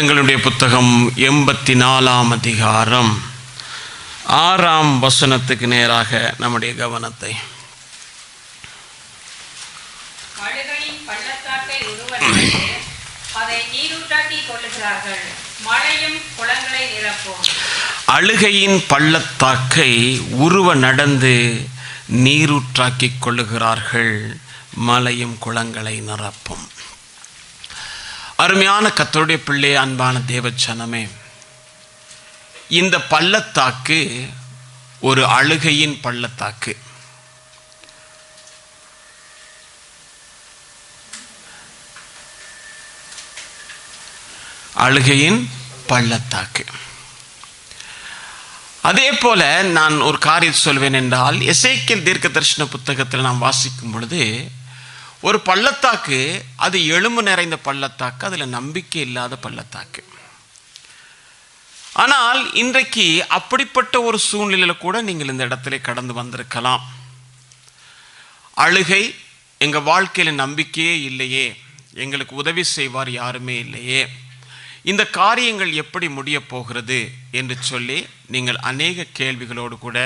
எங்களுடைய புத்தகம் 84ஆம் அதிகாரம் 6ஆம் வசனத்துக்கு நேராக நம்முடைய கவனத்தை. அழுகையின் பள்ளத்தாக்கை உருவ அதை நீரூற்றாக்கி கொள்ளுகிறார்கள், மழையும் குளங்களை நிரப்பும். அழுகையின் பள்ளத்தாக்கை உருவ நடந்து நீரூற்றாக்கிக் கொள்ளுகிறார்கள், மலையும் குளங்களை நிரப்பும். அருமையான கர்த்தருடைய பிள்ளை, அன்பான தேவச்சனமே, இந்த பள்ளத்தாக்கு ஒரு அழுகையின் பள்ளத்தாக்கு. அழுகையின் பள்ளத்தாக்கு. அதே போல நான் ஒரு காரியம் சொல்வேன் என்றால், எசேக்கியேல் தீர்க்க தரிசன புத்தகத்தில் நாம் வாசிக்கும் பொழுது ஒரு பள்ளத்தாக்கு, அது எலும்பு நிறைந்த பள்ளத்தாக்கு, அதில் நம்பிக்கை இல்லாத பள்ளத்தாக்கு. ஆனால் இன்றைக்கு அப்படிப்பட்ட ஒரு சூழ்நிலையில் கூட நீங்கள் இந்த இடத்துல கடந்து வந்திருக்கலாம். அழுகை, எங்கள் வாழ்க்கையில் நம்பிக்கையே இல்லையே, எங்களுக்கு உதவி செய்வார் யாருமே இல்லையே, இந்த காரியங்கள் எப்படி முடிய போகிறது என்று சொல்லி நீங்கள் அநேக கேள்விகளோடு கூட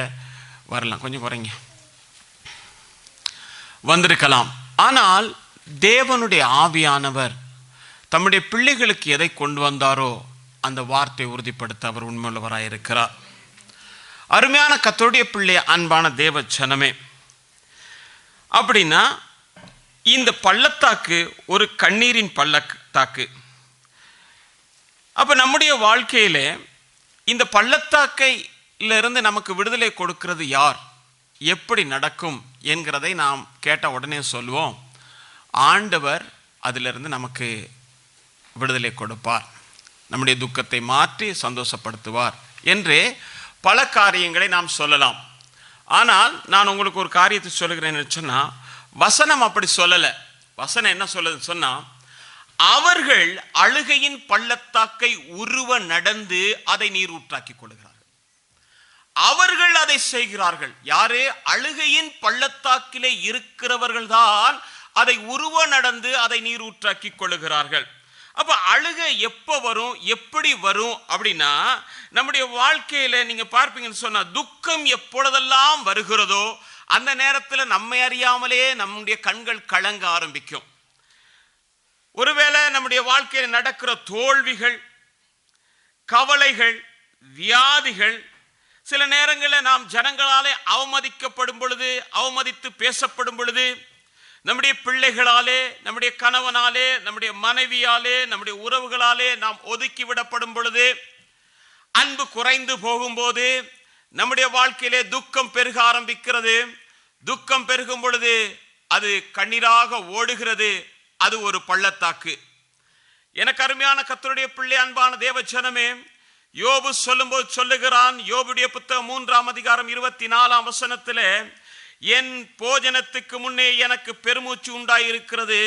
வரலாம். கொஞ்சம் குறைங்க, வந்திருக்கலாம். ஆனால் தேவனுடைய ஆவியானவர் தம்முடைய பிள்ளைகளுக்கு எதை கொண்டு வந்தாரோ அந்த வார்த்தை உறுதிப்படுத்த அவர் உண்மையுள்ளவராயிருக்கிறார். அருமையான கர்த்தருடைய பிள்ளை, அன்பான தேவ ஜனமே, அப்படின்னா இந்த பள்ளத்தாக்கு ஒரு கண்ணீரின் பள்ளத்தாக்கு. அப்போ நம்முடைய வாழ்க்கையில இந்த பள்ளத்தாக்கையிலிருந்து நமக்கு விடுதலை கொடுக்கிறது யார், எப்படி நடக்கும் என்கிறதை நாம் கேட்ட உடனே சொல்வோம், ஆண்டவர் அதிலிருந்து நமக்கு விடுதலை கொடுப்பார், நம்முடைய துக்கத்தை மாற்றி சந்தோஷப்படுத்துவார் என்று பல காரியங்களை நாம் சொல்லலாம். ஆனால் நான் உங்களுக்கு ஒரு காரியத்தை சொல்லுகிறேன்னு சொன்னால், வசனம் அப்படி சொல்லலை. வசனம் என்ன சொல்லுதுன்னு சொன்னால், அவர்கள் அழுகையின் பள்ளத்தாக்கை உருவ நடந்து அதை நீர் ஊற்றாக்கி கொள்கிறார்கள். அவர்கள் அதை செய்கிறார்கள். யாரு? அழுகையின் பள்ளத்தாக்கிலே இருக்கிறவர்கள் தான் அதை உருவ நடந்து அதை நீர் ஊற்றாக்கி கொள்ளுகிறார்கள். அப்ப அழுகை எப்போ வரும், எப்படி வரும் அப்படின்னா, நம்முடைய வாழ்க்கையில நீங்க பார்ப்பீங்கன்னு சொன்னா, துக்கம் எப்பொழுதெல்லாம் வருகிறதோ அந்த நேரத்தில் நம்மை அறியாமலே நம்முடைய கண்கள் கலங்க ஆரம்பிக்கும். ஒருவேளை நம்முடைய வாழ்க்கையில் நடக்கிற தோல்விகள், கவலைகள், வியாதிகள், சில நேரங்களில் நாம் ஜனங்களாலே அவமதிக்கப்படும் பொழுது, அவமதித்து பேசப்படும் பொழுது, நம்முடைய பிள்ளைகளாலே, நம்முடைய கணவனாலே, நம்முடைய மனைவியாலே, நம்முடைய உறவுகளாலே நாம் ஒதுக்கி விடப்படும் பொழுது, அன்பு குறைந்து போகும்போது நம்முடைய வாழ்க்கையிலே துக்கம் பெருக ஆரம்பிக்கிறது. துக்கம் பெருகும் பொழுது அது கண்ணீராக ஓடுகிறது. அது ஒரு பள்ளத்தாக்கு. எனக்கு அருமையான கர்த்தருடைய பிள்ளை, அன்பான தேவ ஜனமே, யோபு சொல்லும்போது சொல்லுகிறான், யோபுடைய புத்தகம் 3ஆம் அதிகாரம் 24ஆம் வசனத்திலே, என் போஜனத்துக்கு முன்னே எனக்கு பெருமூச்சு உண்டாயிருக்கிறது,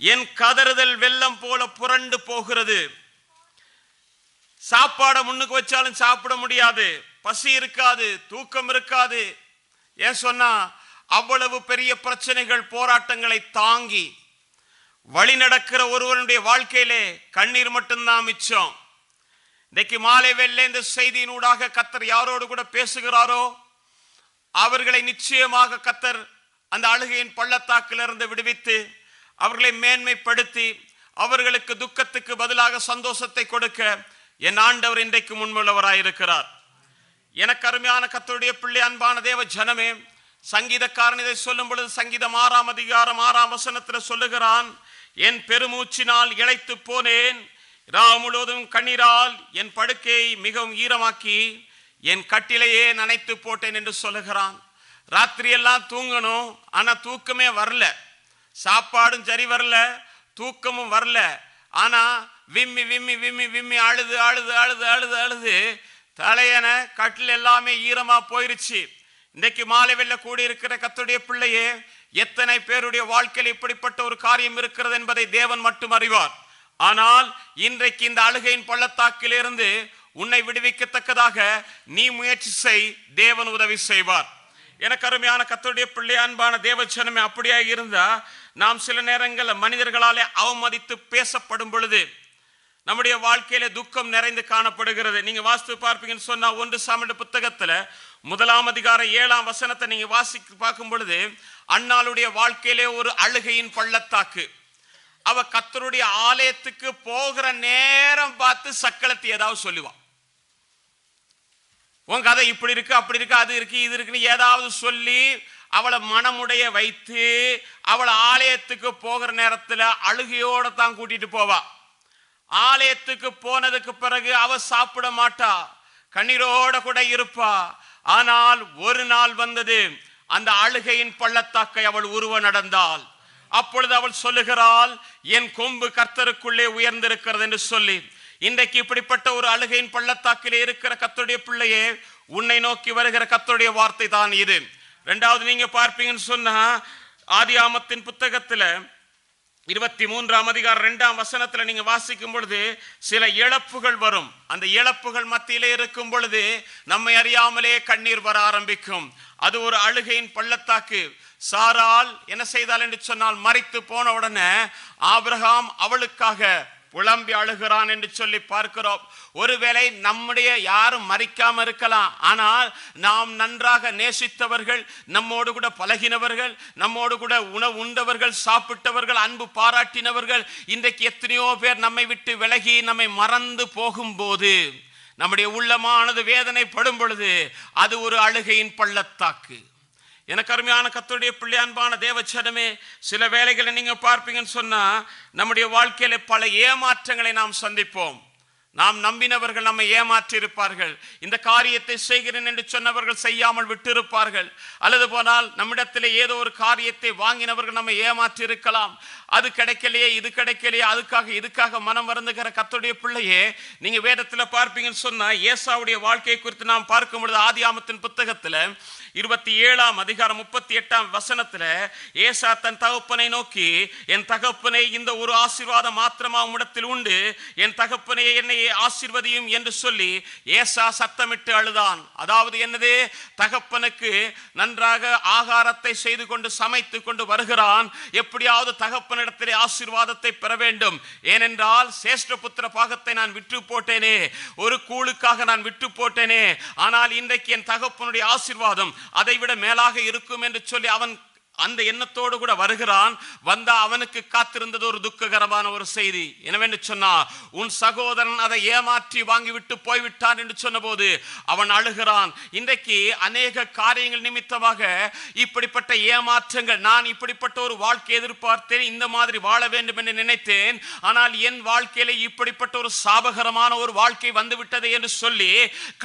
என் கதறுதல் வெள்ளம் போல புரண்டு போகிறது. சாப்பாடை முன்னுக்கு வச்சாலும் சாப்பிட முடியாது, பசி இருக்காது, தூக்கம் இருக்காது. ஏன் சொன்னா, அவ்வளவு பெரிய பிரச்சனைகள், போராட்டங்களை தாங்கி வழி நடக்கிற ஒருவனுடைய வாழ்க்கையிலே கண்ணீர் மட்டும்தான் மிச்சம். இன்றைக்கு மாலை வேளையிலே இந்த செய்தியினூடாக கர்த்தர் யாரோடு கூட பேசுகிறாரோ அவர்களை நிச்சயமாக கர்த்தர் அந்த அழுகையின் பள்ளத்தாக்கிலிருந்து விடுவித்து அவர்களை மேன்மைப்படுத்தி அவர்களுக்கு துக்கத்துக்கு பதிலாக சந்தோஷத்தை கொடுக்க என் ஆண்டவர் இன்றைக்கு முன்முள்ளவராயிருக்கிறார். எனக்கு அருமையான கர்த்தருடைய பிள்ளை, அன்பான தேவ ஜனமே, சங்கீதக்காரன் இதை சொல்லும் பொழுது சங்கீதம் 6ஆம் அதிகாரம் 6ஆம் வசனத்தில் சொல்லுகிறான், என் பெருமூச்சினால் இளைத்து போனேன், இரவு முழுவதும் கண்ணீரால் என் படுக்கையை மிகவும் ஈரமாக்கி என் கட்டிலையே நனைத்து போட்டேன் என்று சொல்லுகிறான். ராத்திரி எல்லாம் தூங்கணும், ஆனா தூக்கமே வரல, சாப்பாடும் சரி வரல, தூக்கமும் வரல. ஆனா விம்மி விம்மி விம்மி விம்மி அழுது அழுது அழுது அழுது அழுது தலையன கட்டில் எல்லாமே ஈரமா போயிருச்சு. இன்றைக்கு மாலை வெள்ள கூடி இருக்கிற கர்த்தருடைய பிள்ளையே, எத்தனை பேருடைய வாழ்க்கையில் இப்படிப்பட்ட ஒரு காரியம் இருக்கிறது என்பதை தேவன் மட்டும் அறிவார். ஆனால் இன்றைக்கு இந்த அழுகையின் பள்ளத்தாக்கிலிருந்து உன்னை விடுவிக்கத்தக்கதாக நீ முயற்சி செய், தேவன் உதவி செய்வார். எனக்கு அருமையான கர்த்தருடைய பிள்ளை, அன்பான தேவஜனமே, அப்படியாக இருந்தா நாம் சில நேரங்களில் மனிதர்களாலே அவமதித்து பேசப்படும் பொழுது நம்முடைய வாழ்க்கையில துக்கம் நிறைந்து காணப்படுகிறது. நீங்க வாசித்து பார்ப்பீங்கன்னு சொன்னா 1 சாமுவேல் புத்தகத்துல 1 அதிகாரம் 7 வசனத்தை நீங்க வாசித்து பார்க்கும் பொழுது அன்னாளுடைய வாழ்க்கையிலே ஒரு அழுகையின் பள்ளத்தாக்கு. அவ கர்த்தருடைய ஆலயத்துக்கு போகிற நேரம் பார்த்து சக்களத்தை ஏதாவது சொல்லுவான். உன் கதை இப்படி இருக்கு, அப்படி இருக்கு, அது இருக்கு, இது இருக்குன்னு ஏதாவது சொல்லி அவளை மனமுடைய வைத்து அவளை ஆலயத்துக்கு போகிற நேரத்துல அழுகையோட தான் கூட்டிட்டு போவா. ஆலயத்துக்கு போனதுக்கு பிறகு அவ சாப்பிட மாட்டா, கண்ணீரோட கூட இருப்பா. ஆனால் ஒரு நாள் வந்தது, அந்த அழுகையின் பள்ளத்தாக்கை அவள் உருவ நடந்தாள். அப்பொழுது அவள் சொல்லுகிறாள், என் கொம்பு கர்த்தருக்குள்ளே உயர்ந்திருக்கிறது என்று சொல்லி. இன்றைக்கு இப்படிப்பட்ட ஒரு அழுகையின் பள்ளத்தாக்கிலே இருக்கிற கர்த்தருடைய பிள்ளையே, உன்னை நோக்கி வருகிற கர்த்தருடைய வார்த்தை தான் இது. இரண்டாவது நீங்க பார்ப்பீங்கன்னு சொன்னா ஆதியாகமத்தின் புத்தகத்துல 23 அதிகாரம் 2 வசனத்துல நீங்க வாசிக்கும் பொழுது சில இழப்புகள் வரும். அந்த இழப்புகள் மத்தியிலே இருக்கும் பொழுது நம்மை அறியாமலே கண்ணீர் வர ஆரம்பிக்கும். அது ஒரு அழுகையின் பள்ளத்தாக்கு. சாராள் என்ன செய்தாள் என்று சொன்னால், மரித்து போன உடனே ஆபிரகாம் அவளுக்காக புலம்பி அழுகிறான் என்று சொல்லி பார்க்கிறோம். ஒருவேளை நம்முடைய யாரும் மரிக்காம இருக்கலாம், ஆனால் நாம் நன்றாக நேசித்தவர்கள், நம்மோடு கூட பழகினவர்கள், நம்மோடு கூட உணவு உண்டவர்கள், சாப்பிட்டவர்கள், அன்பு பாராட்டினவர்கள், இன்றைக்கு எத்தனையோ பேர் நம்மை விட்டு விலகி நம்மை மறந்து போகும்போது நம்முடைய உள்ளமானது வேதனைப்படும் பொழுது அது ஒரு அழுகையின் பள்ளத்தாக்கு. எனக்கு அருமையான கர்த்தருடைய பிள்ளை, அன்பான தேவச்சனமே, சில வேளைகளை நீங்க பார்ப்பீங்கன்னு சொன்னா நம்முடைய வாழ்க்கையில பல ஏமாற்றங்களை நாம் சந்திப்போம். நாம் நம்பினவர்கள் நம்மை ஏமாற்றி இருப்பார்கள். இந்த காரியத்தை செய்கிறேன் என்று சொன்னவர்கள் செய்யாமல் விட்டு இருப்பார்கள். அல்லது போனால் நம்மிடத்திலே ஏதோ ஒரு காரியத்தை வாங்கினவர்கள் நம்மை ஏமாற்றி இருக்கலாம். அது கிடைக்கலையே, இது கிடைக்கலையே, இதுக்காக மனம் வருந்துகிற கர்த்தருடைய பிள்ளையே, நீங்க வேதத்துல பார்ப்பீங்கன்னு சொன்னா ஏசாவுடைய வாழ்க்கை குறித்து நாம் பார்க்கும் பொழுது ஆதியாகமத்தின் புத்தகத்துல 27 அதிகாரம் 38 வசனத்துல ஏசா தன் தகப்பனை நோக்கி, என் தகப்பனை, இந்த ஒரு ஆசீர்வாதம் மாத்திரமா உம்மிடத்தில் உண்டு, என் தகப்பனை என்னை ஆசீர்வதியும் என்று சொல்லி ஏசா சத்தமிட்டு அழுதான். அதாவது என்னது, தகப்பனுக்கு நன்றாக ஆகாரத்தை செய்து கொண்டு சமைத்து கொண்டு வருகிறான். எப்படியாவது தகப்பனிடத்திலே ஆசீர்வாதத்தை பெற வேண்டும். ஏனென்றால் சேஷ்ட புத்திர பாகத்தை நான் விட்டு போட்டேனே, ஒரு கூழுக்காக நான் விட்டு போட்டேனே, ஆனால் இன்றைக்கு என் தகப்பனுடைய ஆசீர்வாதம் அதை விட மேலாக இருக்கும் என்று சொல்லி அவன் அந்த எண்ணத்தோடு கூட வருகிறான். வந்தா அவனுக்கு காத்திருந்தது ஒரு துக்ககரமான ஒரு செய்தி. என்னவென்று சொன்னா, உன் சகோதரன் அதை ஏமாற்றி வாங்கிவிட்டு போய்விட்டான் என்று சொன்ன போது அவன் அழுகிறான். இன்றைக்கு அநேக காரியங்கள் நிமித்தமாக இப்படிப்பட்ட ஏமாற்றங்கள், நான் இப்படிப்பட்ட ஒரு வாழ்க்கை எதிர்பார்த்தேன், இந்த மாதிரி வாழ வேண்டும் என்று நினைத்தேன், ஆனால் என் வாழ்க்கையில இப்படிப்பட்ட ஒரு சாபகரமான ஒரு வாழ்க்கை வந்துவிட்டது என்று சொல்லி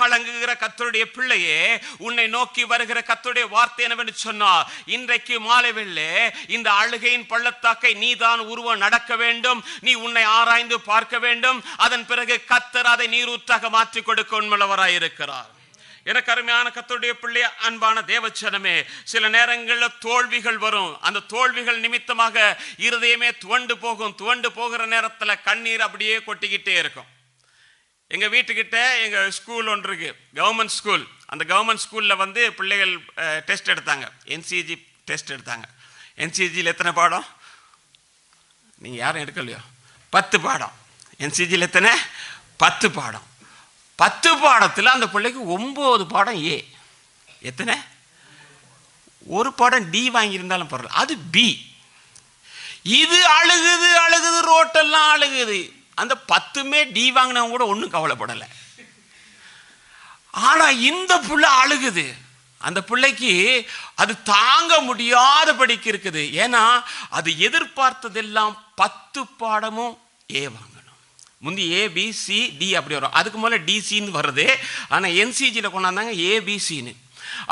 கலங்குகிற கர்த்தருடைய பிள்ளையே, உன்னை நோக்கி வருகிற கர்த்தருடைய வார்த்தை என்னவென்று சொன்னா, இன்றைக்கு மாலைவெள்ளே இந்த அழுகையின் பள்ளத்தாக்கை நீதான் உருவ நடக்க வேண்டும். நீ உன்னை ஆராய்ந்து பார்க்க வேண்டும். அதன் பிறகு கர்த்தர் அதை நீரூற்றாக மாற்றிக் கொடுக்க உண்மையுள்ளவராய் இருக்கிறார். எனக்கு அருமையான கர்த்தருடைய பிள்ளை, அன்பான தேவச்சனமே, சில நேரங்களில் தோல்விகள் வரும். அந்த தோல்விகள் நிமித்தமாக இருதயமே துவண்டு போகும். துவண்டு போகிற நேரத்தில் கண்ணீர் அப்படியே கொட்டிக்கிட்டே இருக்கும். எங்க வீட்டுக்கிட்ட எங்க ஸ்கூல் ஒன்று இருக்கு, கவர்மெண்ட் ஸ்கூல். அந்த கவர்மெண்ட் ஸ்கூல்ல வந்து பிள்ளைகள் டெஸ்ட் எடுத்தாங்க, NCG டெஸ்ட் எடுத்தாங்க. NCGயில் எத்தனை பாடம்? நீங்க யாரும் எடுக்கலையோ? 10 பாடம். NCGயில் எத்தனை? 10 பாடம். 10 பாடத்தில் அந்த பிள்ளைக்கு 9 பாடம் A. எத்தனை? ஒரு பாடம் D வாங்கியிருந்தாலும் பரவாயில்ல, அது B. இது அழுகுது, ரோட்டெல்லாம் அழுகுது. அந்த 10மே D வாங்கினவங்க கூட ஒன்றும் கவலைப்படலை. ஆனா இந்த பிள்ளை அழுகுது. அந்த பிள்ளைக்கு அது தாங்க முடியாதபடிக்கு இருக்குது. ஏன்னா அது எதிர்பார்த்ததெல்லாம் 10 பாடமும் A வாங்கணும். முந்தி ABCD அப்படி வரும், அதுக்கு முதல்ல DCன்னு வருது. ஆனால் NCGயில் கொண்டாந்தாங்க ABCன்னு.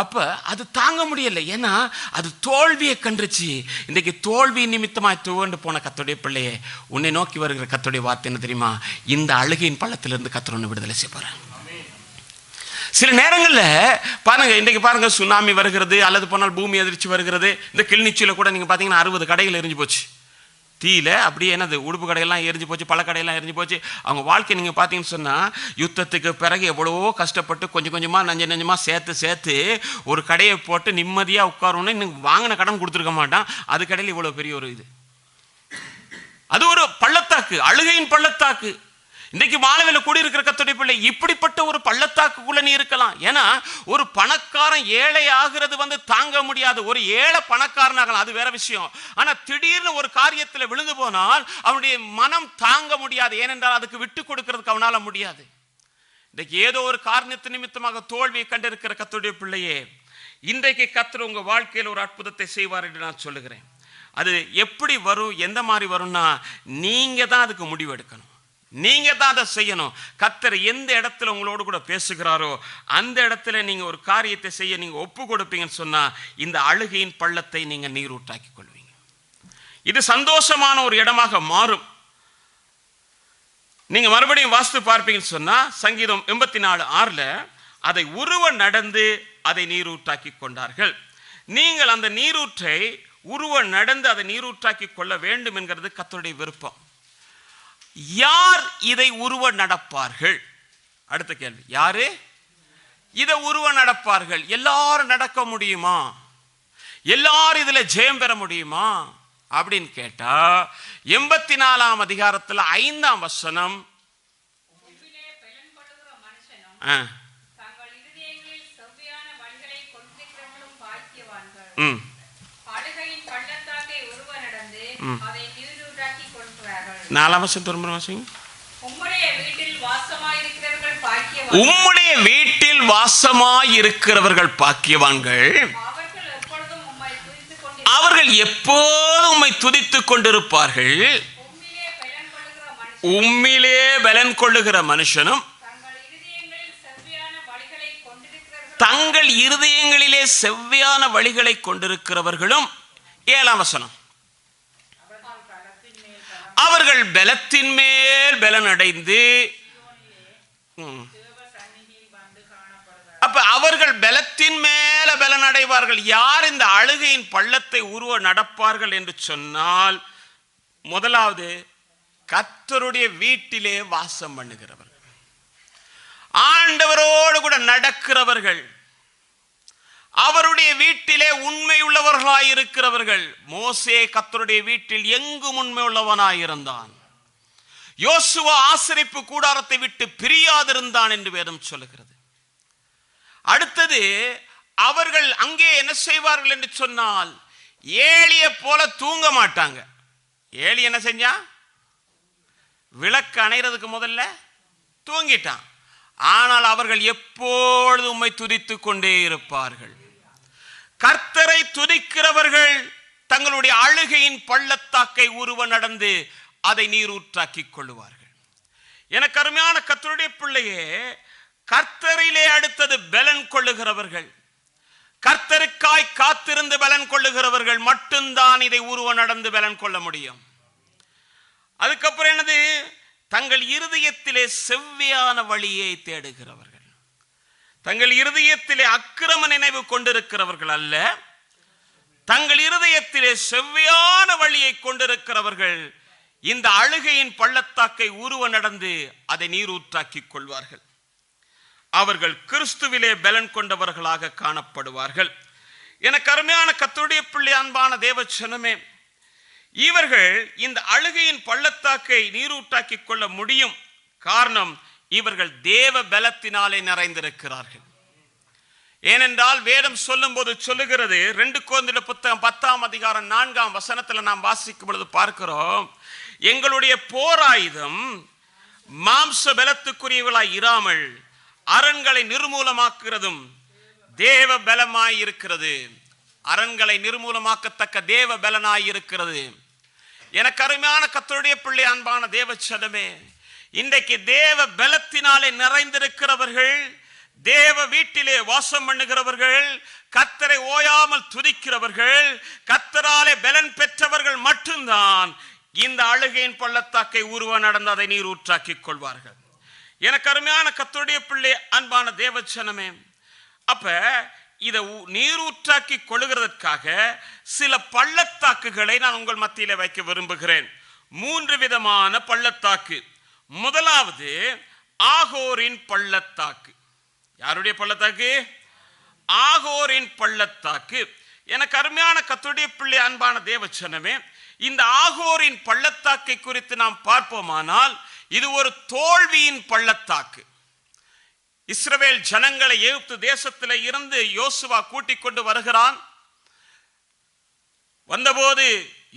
அப்போ அது தாங்க முடியலை, ஏன்னா அது தோல்வியை கண்டுச்சு. இன்றைக்கு தோல்வி நிமித்தமாக துவண்டு போன கர்த்தருடைய பிள்ளையே, உன்னை நோக்கி வருகிற கர்த்தருடைய வார்த்தை என்ன தெரியுமா? இந்த அழுகையின் பள்ளத்திலிருந்து கர்த்தர் உன்னை விடுதலை செய்ய போறார். சில நேரங்களில் பாருங்க, இன்றைக்கு பாருங்க, சுனாமி வருகிறது, அல்லது போனால் பூமி அதிர்ச்சி வருகிறது. இந்த கிளிநொச்சியில் கூட நீங்கள் பார்த்தீங்கன்னா 60 கடைகள் எரிஞ்சு போச்சு தீயில. அப்படியே என்னது, உடுப்பு கடையெல்லாம் எரிஞ்சு போச்சு, பல கடையெல்லாம் எரிஞ்சு போச்சு. அவங்க வாழ்க்கை நீங்கள் பார்த்தீங்கன்னு சொன்னால், யுத்தத்துக்கு பிறகு எவ்வளவோ கஷ்டப்பட்டு கொஞ்சம் கொஞ்சமாக நஞ்சமாக சேர்த்து ஒரு கடையை போட்டு நிம்மதியாக உட்காரணும்னு இன்னும் வாங்கின கடன் கொடுத்துருக்க மாட்டான். அது கடையில் இவ்வளோ பெரிய ஒரு இது. அது ஒரு பள்ளத்தாக்கு, அழுகையின் பள்ளத்தாக்கு. இன்றைக்கு மாலவில கூடியிருக்கிற கர்த்தருடைய பிள்ளை, இப்படிப்பட்ட ஒரு பள்ளத்தாக்குக்குள்ள நீ இருக்கலாம். ஏன்னா ஒரு பணக்காரன் ஏழை ஆகிறது தாங்க முடியாது. ஒரு ஏழை பணக்காரனாகலாம், அது வேற விஷயம். ஆனா திடீர்னு ஒரு காரியத்தில் விழுந்து போனால் அவனுடைய மனம் தாங்க முடியாது. ஏனென்றால் அதுக்கு விட்டு கொடுக்கிறதுக்கு அவனால முடியாது. இன்றைக்கு ஏதோ ஒரு காரணத்து நிமித்தமாக தோல்வியை கண்டிருக்கிற கர்த்தருடைய பிள்ளையே, இன்றைக்கு கர்த்தர் உங்க வாழ்க்கையில் ஒரு அற்புதத்தை செய்வார் என்று நான் சொல்லுகிறேன். அது எப்படி வரும், எந்த மாதிரி வரும்னா, நீங்க தான் அதுக்கு முடிவு எடுக்கணும். நீங்க தான் அதை செய்யணும். கர்த்தர் எந்த இடத்துல உங்களோடு கூட பேசுகிறாரோ அந்த இடத்துல நீங்க ஒரு காரியத்தை செய்ய நீங்க ஒப்பு கொடுப்பீங்கன்னு சொன்னா, இந்த அழுகையின் பள்ளத்தை நீங்க நீரூட்டாக்கி கொள்வீங்க. இது சந்தோஷமான ஒரு இடமாக மாறும். நீங்க மறுபடியும் வாஸ்து பார்ப்பீங்கன்னு சொன்னா, சங்கீதம் 84:6 அதை உருவ நடந்து அதை நீரூட்டாக்கி கொண்டார்கள். நீங்கள் அந்த நீரூற்றை உருவ நடந்து அதை நீரூட்டாக்கி கொள்ள வேண்டும் என்கிறது கர்த்தருடைய விருப்பம். யார் இதை உருவ நடப்பார்கள்? அடுத்த கேள்வி, யாரு இதை உருவ நடப்பார்கள்? எல்லாரும் நடக்க முடியுமா? எல்லாரும் இதுல ஜெயம் பெற முடியுமா அப்படின்னு கேட்டா, 84ஆம் அதிகாரத்தில் 5ஆம் வசனம், உம்முடைய வீட்டில் வாசமாயிருக்கிறவர்கள் பாக்கியவான்கள், அவர்கள் எப்போதும் உம்மை துதித்துக் கொண்டிருப்பார்கள். உம்மிலே பலன் கொள்ளுகிற மனுஷனும் தங்கள் இருதயங்களிலே செவ்வையான வழிகளை கொண்டிருக்கிறவர்களும். 7ஆம் வசனம், அவர்கள் பலத்தின் மேல் பலன் அடைந்து. அப்ப அவர்கள் பலத்தின் மேல பலன் அடைவார்கள். யார் இந்த அழுகையின் பள்ளத்தை உருவ நடப்பார்கள் என்று சொன்னால், முதலாவது கர்த்தருடைய வீட்டிலே வாசம் பண்ணுகிறவர்கள், ஆண்டவரோடு கூட நடக்கிறவர்கள், அவருடைய வீட்டிலே உண்மை உள்ளவர்களாய் இருக்கிறவர்கள். மோசே கர்த்தருடைய வீட்டில் எங்கும் உண்மை உள்ளவனாயிருந்தான். யோசுவா ஆசரிப்பு கூடாரத்தை விட்டு பிரியாதிருந்தான் என்று வேதம் சொல்லுகிறது. அடுத்தது, அவர்கள் அங்கே என்ன செய்வார்கள் என்று சொன்னால், ஏலிய போல தூங்க மாட்டாங்க. ஏலி என்ன செஞ்சா? விளக்கு அணைகிறதுக்கு முதல்ல தூங்கிட்டான். ஆனால் அவர்கள் எப்பொழுதும் உம்மை துதித்துக் கொண்டே இருப்பார்கள். கர்த்தரை துதிக்கிறவர்கள் தங்களுடைய அழுகையின் பள்ளத்தாக்கை உருவ நடந்து அதை நீரூற்றாக்கிக் கொள்ளுவார்கள். எனக்கு அருமையான கர்த்தருடைய பிள்ளையே, கர்த்தரிலே அடுத்தது பலன் கொள்ளுகிறவர்கள், கர்த்தருக்காய் காத்திருந்து பலன் கொள்ளுகிறவர்கள் மட்டும்தான் இதை உருவ நடந்து பலன் கொள்ள முடியும். அதுக்கப்புறம் என்னது? தங்கள் இருதயத்திலே செவ்வையான வழியை தேடுகிறவர்கள். தங்கள் இருதயத்திலே அக்கிரம நினைவு கொண்டிருக்கிறவர்கள் அல்ல, தங்கள் இருதயத்திலே செவ்வையான வழியை கொண்டிருக்கிறவர்கள் இந்த அழுகையின் பள்ளத்தாக்கை உருவ நடந்து அதை நீரூற்றாக்கிக் கொள்வார்கள். அவர்கள் கிறிஸ்துவிலே பலன் கொண்டவர்களாக காணப்படுவார்கள். எனக்கு அருமையான கர்த்தருடைய பிள்ளை, அன்பான தேவச்சனமே, இவர்கள் இந்த அழுகையின் பள்ளத்தாக்கை நீரூட்டாக்கிக் கொள்ள முடியும். காரணம், இவர்கள் தேவ பலத்தினாலே நிறைந்திருக்கிறார்கள். ஏனென்றால் வேதம் சொல்லும் போது சொல்லுகிறது, 2 கொரிந்தியர் புத்தகம் 10ஆம் அதிகாரம் 4ஆம் வசனத்தில் நாம் வாசிக்கும் பொழுது பார்க்கிறோம், எங்களுடைய போராயுதம் மாம்ச பலத்துக்குரியவர்களாய் இராமல் அரண்களை நிர்மூலமாக்குறதும் தேவ பலமாய் இருக்கிறது. அரண்களை நிர்மூலமாக்கத்தக்க தேவ பலனாய் இருக்கிறது. எனக்கு அருமையான கர்த்தருடைய பிள்ளை, அன்பான தேவச்சனமே, இன்றைக்கு தேவ பலத்தினாலே நிறைந்திருக்கிறவர்கள், தேவ வீட்டிலே வாசம் பண்ணுகிறவர்கள், கர்த்தரை ஓயாமல் துதிக்கிறவர்கள், கர்த்தராலே பலன் பெற்றவர்கள் மட்டும்தான் இந்த அழுகையின் பள்ளத்தாக்கை உருவ நடந்து அதை நீரூற்றாக்கிக் கொள்வார்கள். எனக்கு அருமையான கர்த்தருடைய பிள்ளை, அன்பான தேவச்சனமே, அப்ப இதை நீரூற்றாக்கி கொள்ளுகிறதற்காக சில பள்ளத்தாக்குகளை நான் உங்கள் மத்தியில வைக்க விரும்புகிறேன். 3 விதமான பள்ளத்தாக்கு. முதலாவது ஆகோரின் பள்ளத்தாக்கு. யாருடைய பள்ளத்தாக்கு? ஆகோரின் பள்ளத்தாக்கு. எனக்கு அருமையான கர்த்தருடைய பிள்ளை, அன்பான தேவச்சனமே, இந்த ஆகோரின் பள்ளத்தாக்கை குறித்து நாம் பார்ப்போமானால், இது ஒரு தோல்வியின் பள்ளத்தாக்கு. இஸ்ரவேல் ஜனங்களை எகிப்து தேசத்தில் இருந்து யோசுவா கூட்டிக் கொண்டு வருகிறான். வந்தபோது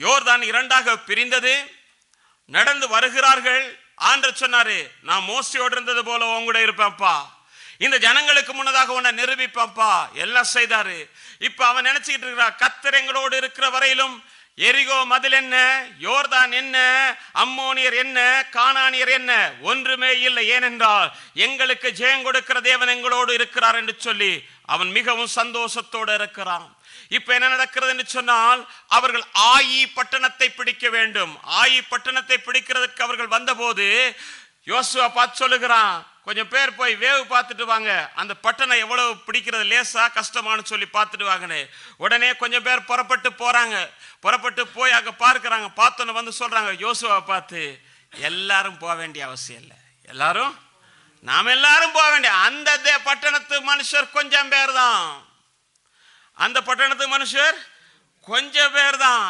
யோர்தான் இரண்டாக பிரிந்தது. நடந்து வருகிறார்கள். ஆண்டவர் சொன்னாரு, நான் மோசையோடு இருந்தது போல உங்கூட இருப்பேன்ப்பா, இந்த ஜனங்களுக்கு முன்னதாக உன்னை நிரூபிப்பேன்ப்பா. எல்லாம் செய்தாரு. இப்ப அவன் நினைச்சுக்கிட்டு இருக்கிறான், கர்த்தர் எங்களோடு இருக்கிற வரையிலும் எரிகோ மதில் என்ன, யோர்தான் என்ன, அம்மோனியர் என்ன, கானானியர் என்ன, ஒன்றுமே இல்லை. ஏனென்றால் எங்களுக்கு ஜெயம் கொடுக்கிற தேவன் எங்களோடு இருக்கிறார் என்று சொல்லி அவன் மிகவும் சந்தோஷத்தோடு இருக்கிறான். இப்ப என்ன நடக்கிறது என்று சொன்னால், அவர்கள் ஆயி பட்டணத்தை பிடிக்க வேண்டும். ஆயி பட்டணத்தை பிடிக்கிறதுக்கு அவர்கள் வந்தபோது யோசுவா பார்த்து சொல்லுகிறான், கொஞ்சம் பேர் போய் வேவு பார்த்துட்டு வாங்க, அந்த பட்டணம் எவ்வளவு பிடிக்கிறது லேசா கஷ்டமானு சொல்லி பார்த்துட்டு வாங்கன்னு. உடனே கொஞ்சம் பேர் புறப்பட்டு போறாங்க. புறப்பட்டு போய் அங்க பார்க்கிறாங்க. பார்த்தோன்னு வந்து சொல்றாங்க யோசுவாவை பார்த்து, எல்லாரும் போக வேண்டிய அவசியம் இல்லை, நாம் எல்லாரும் போக வேண்டிய, அந்த பட்டணத்து மனுஷர் கொஞ்சம் பேர் தான், அந்த பட்டணத்து மனுஷர் கொஞ்சம் பேர் தான்.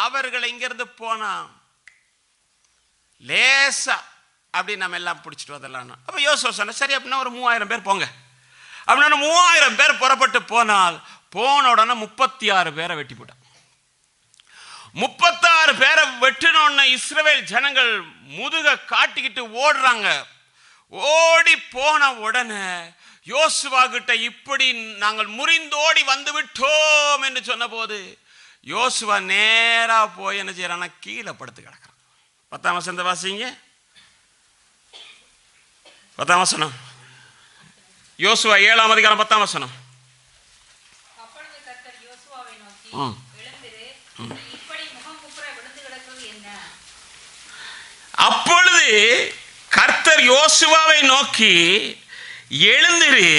அவர்கள் இங்கிருந்து போனா லேசா அப்படி நம்ம எல்லாம் பிடிச்சிட்டு வந்துடலாம். அப்ப யோசுவா சொன்ன, சரி அப்படின்னா ஒரு 3000 பேர் போங்க அப்படின்னா 3000 பேர் புறப்பட்டு போனால், போன உடனே 36 பேரை வெட்டி போட்டான். 36 பேரை வெட்டினோன்னு இஸ்ரவேல் ஜனங்கள் முதுக காட்டிக்கிட்டு ஓடுறாங்க. ஓடி போன உடனே யோசுவா கிட்ட, இப்படி நாங்கள் முறிந்தோடி வந்து விட்டோம் என்று சொன்ன போது யோசுவா நேரா போய் என்ன செய்யறான்னா, கீழே படுத்து கிடக்கிறான். 10ஆம் வசனத்தை வாசிங்க. 10ஆம் வசனம், யோசுவா 7ஆம் அதிகாரம் 10ஆம் வசனம். அப்பொழுது கர்த்தர் யோசுவாவை நோக்கி, எழுந்திரு, இப்படி முகங்குப்புற விழுந்து கிடக்கிறது என்ன? அப்பொழுது கர்த்தர் யோசுவாவை நோக்கி, எழுந்திரு,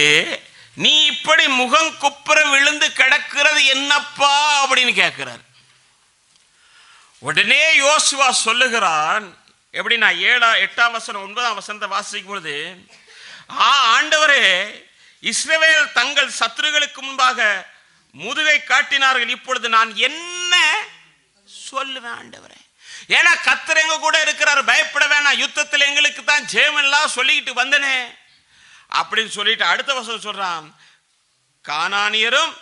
நீ இப்படி முகம் குப்புற விழுந்து கிடக்கிறது என்னப்பா அப்படின்னு கேட்கிறார். உடனே யோசுவா சொல்லுகிறான், எப்படின்னா 8ஆம் வசனம் 9ஆம் வசனத்தை வாசிக்கும் பொழுது, ஆண்டவரே, இஸ்ரவேல் தங்கள் சத்துருக்களுக்கு முன்பாக முதுகை காட்டினார்கள், இப்பொழுது நான் என்ன சொல்லுவேன் ஆண்டவரே? ஏன்னா கர்த்தர் எங்க கூட இருக்கிறார், பயப்பட வேணாம், யுத்தத்தில் எங்களுக்கு தான் ஜெயம் எல்லாம் சொல்லிக்கிட்டு வந்தனே அப்படின்னு சொல்லிட்டு அடுத்த வசனம் சொல்றான், கானானியரும்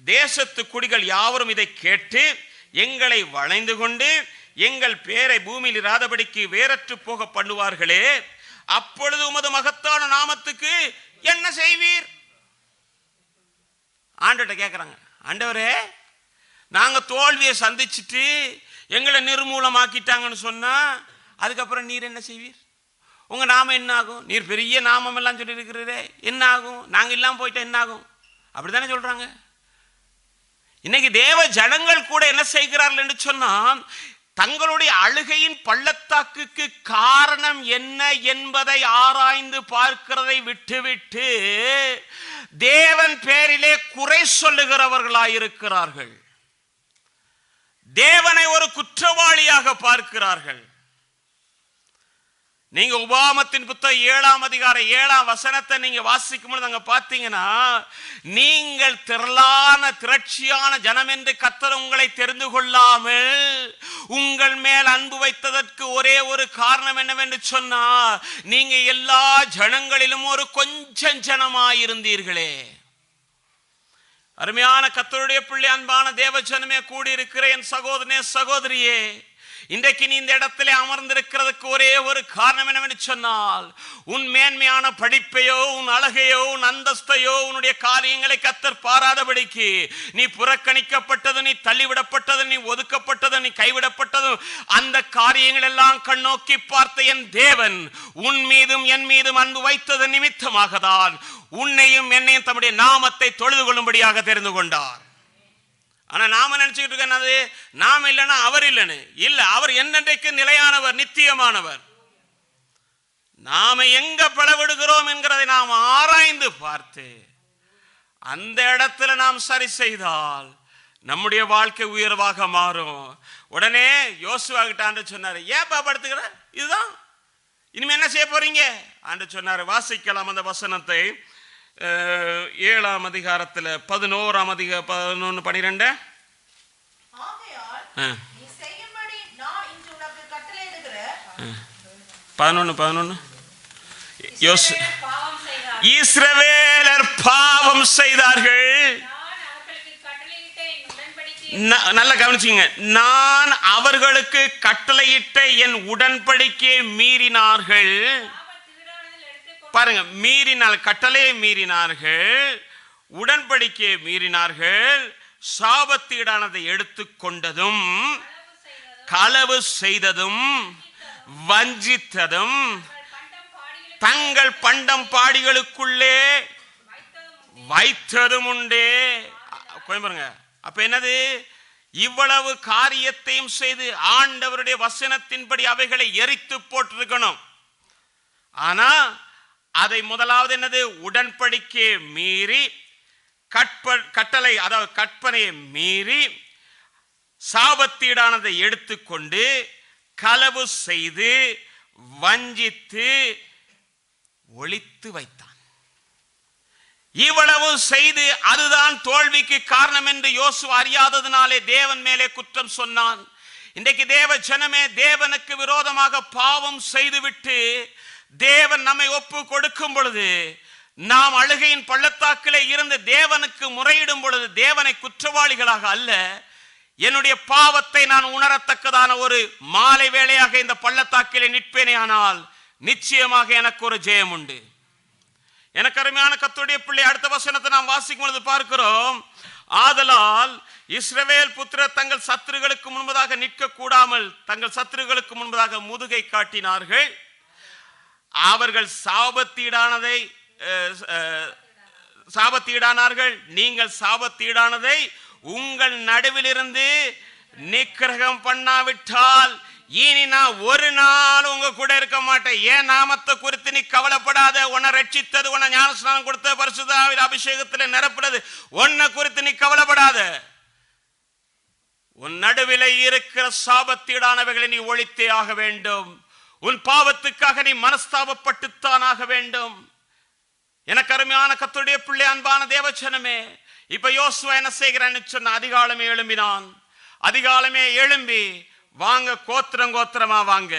தேசத்து குடிகள் யாவரும் இதை கேட்டு எங்களை வளைந்து கொண்டு எங்கள் பேரை பூமியில் இராதபடிக்கு வேறற்று போக பண்ணுவார்களே, அப்பொழுது உமது மகத்தான நாமத்துக்கு என்ன செய்வீர்? ஆண்டவர்கிட்ட கேட்கிறாங்க, ஆண்டவரே, நாங்க தோல்வியை சந்திச்சுட்டு எங்களை நிர்மூலமாக்கிட்டாங்கன்னு சொன்னா அதுக்கப்புறம் நீர் என்ன செய்வீர்? உங்க நாமம் என்ன ஆகும்? நீர் பெரிய நாமம் எல்லாம் சொல்லி இருக்கிறீரே, என்ன ஆகும்? நாங்க இல்லாம போயிட்டா என்ன ஆகும்? அப்படித்தானே சொல்றாங்க. இன்னைக்கு தேவ ஜனங்கள் கூட என்ன செய்கிறார்கள் என்று சொன்னால், தங்களுடைய அழுகையின் பள்ளத்தாக்குக்கு காரணம் என்ன என்பதை ஆராய்ந்து பார்க்கிறதை விட்டுவிட்டு தேவன் பேரிலே குறை சொல்லுகிறவர்களாயிருக்கிறார்கள். தேவனை ஒரு குற்றவாளியாக பார்க்கிறார்கள். நீங்க உபாகமத்தின் புத்தகம் 7ஆம் அதிகாரம் 7ஆம் வசனத்தை நீங்க வாசிக்கும் பொழுது அங்க பார்த்தீங்கன்னா, நீங்கள் திரட்சியான ஜனம் என்று கர்த்தர் உங்களை தெரிந்து கொள்ளாமல் உங்கள் மேல் அன்பு வைத்ததற்கு ஒரே ஒரு காரணம் என்னவென்று சொன்னால், நீங்க எல்லா ஜனங்களிலும் ஒரு கொஞ்சம் ஜனமாயிருந்தீர்களே. அருமையான கர்த்தருடைய பிள்ளை, அன்பான தேவ ஜனமே, கூடியிருக்கிற என் சகோதரனே சகோதரியே, இன்றைக்கு நீ இந்த இடத்திலே அமர்ந்திருக்கிறதுக்கு ஒரே ஒரு காரணம் என்னவென்று சொன்னால், உன் மேன்மையான படிப்பையோ, உன் அழகையோ, உன் அந்தஸ்தையோ, உன்னுடைய காரியங்களை கர்த்தர் பாராதபடிக்கு நீ புறக்கணிக்கப்பட்டது, நீ தள்ளிவிடப்பட்டது, நீ ஒதுக்கப்பட்டது, நீ கைவிடப்பட்டது, அந்த காரியங்கள் எல்லாம் கண்ணோக்கி பார்த்த என் தேவன் உன் மீதும் என் மீதும் அன்பு வைத்தது நிமித்தமாக தான் உன்னையும் என்னையும் தம்முடைய நாமத்தை தொழுது கொள்ளும்படியாக தெரிந்து கொண்டார். ஆனா நாம நினைச்சுக்கிட்டு இருக்கது, நாம இல்லைன்னா அவர் இல்லைன்னு இல்ல, அவர் என்னென்றைக்கு நிலையானவர், நித்தியமானவர். நாம எங்க பிளவிடுகிறோம் என்கிறதை நாம் ஆராய்ந்து பார்த்து அந்த இடத்துல நாம் சரி செய்தால் நம்முடைய வாழ்க்கை உயர்வாக மாறும். உடனே யோசுவா கிட்ட ஆண்டு சொன்னாரு, ஏப்பா படுத்துக்கிற, இதுதான் இனிமே என்ன செய்ய போறீங்க ஆண்டு சொன்னாரு. வாசிக்கலாம் அந்த வசனத்தை. 7ஆம் அதிகாரத்தில் 11ஆம் அதிகாரம் 11, 12. 11 யோசு இஸ்ரவேலர் பாவம் செய்தார்கள். இஸ்ரவேலர் பாவம் செய்தார்கள். நான் அவர்களுக்கு கட்டளையிட்ட என் உடன்படிக்கையை நல்லா கவனிச்சுங்க. நான் அவர்களுக்கு கட்டளையிட்ட என் உடன்படிக்கையை மீறினார்கள். சாபத்தீடானதில் எடுத்துக்கொண்டு பாருங்க, மீறினால், கட்டளையை மீறினார்கள், உடன்படிக்கையை மீறினார்கள், சாபத்தீடானதை எடுத்துக்கொண்டதும், களவு செய்ததும், வஞ்சித்ததும், தங்கள் பண்டம் பாடிகளுக்குள்ளே வைத்ததும் உண்டே. பாருங்க, அப்ப என்னது? இவ்வளவு காரியத்தையும் செய்து ஆண்டவருடைய வசனத்தின்படி அவைகளை எரித்து போட்டிருக்கணும். ஆனா அதை முதலாவது என்னது? உடன்படிக்கையை மீறி, கட்டளை, அதாவது கற்பனையை மீறி, சாபத்தீடானதை எடுத்துக்கொண்டு, களவு செய்து, வஞ்சித்து, ஒளித்து வைத்தான். இவ்வளவு செய்து அதுதான் தோல்விக்கு காரணம் என்று யோசுவா அறியாததினாலே தேவன் மேலே குற்றம் சொன்னான். இன்றைக்கு தேவ ஜனமே, தேவனுக்கு விரோதமாக பாவம் செய்துவிட்டு தேவன் நம்மை ஒப்பு கொடுக்கும் பொழுது, நாம் அழுகையின் பள்ளத்தாக்கிலே இருந்து தேவனுக்கு முறையிடும் பொழுது, தேவனை குற்றவாளிகளாக அல்ல, என்னுடைய பாவத்தை நான் உணரத்தக்கதான ஒரு மாலை வேளையாக இந்த பள்ளத்தாக்கிலே நிற்பேனே, ஆனால் நிச்சயமாக எனக்கு ஒரு ஜெயம் உண்டு. எனக்கு அருமையான கர்த்தருடைய பிள்ளை, அடுத்த வசனத்தை நாம் வாசிக்கும் பொழுது பார்க்கிறோம், ஆதலால் இஸ்ரவேல் புத்திரர் தங்கள் சத்துருக்களுக்கு முன்பதாக நிற்க கூடாமல் தங்கள் சத்துருக்களுக்கு முன்பதாக முதுகை காட்டினார்கள். அவர்கள் சாபத்தீடானார்கள். நீங்கள் சாபத்தீடானதை உங்கள் நடுவிலிருந்து நிக்கிரகம் பண்ணாவிட்டால் இனி நான் ஒரு நாள் உங்க கூட இருக்க மாட்டேன். ஏன் நாமத்தை குறித்து நீ கவலைப்படாத. உன்னை ரட்சித்தது, உன்னை ஞானஸ்நானம் கொடுத்த, பரிசுத்த ஆவியின் அபிஷேகத்தில் நிரப்புறது, உன்னை குறித்து நீ கவலைப்படாத. உன் நடுவிலே இருக்கிற சாபத்தீடானவைகளை நீ ஒழித்தே ஆக வேண்டும். உன் பாவத்துக்காக நீ மனஸ்தாபப்பட்டுத்தான் ஆக வேண்டும். எனக்கு அருமையான கர்த்தருடைய பிள்ளை, அன்பான தேவச்சனமே, இப்ப யோசுவா என்ன செய்கிறான்னு சொன்ன, அதிகாலமே எழும்பினான். அதிகாலமே எழும்பி வாங்க, கோத்திரம் கோத்திரமா வாங்க,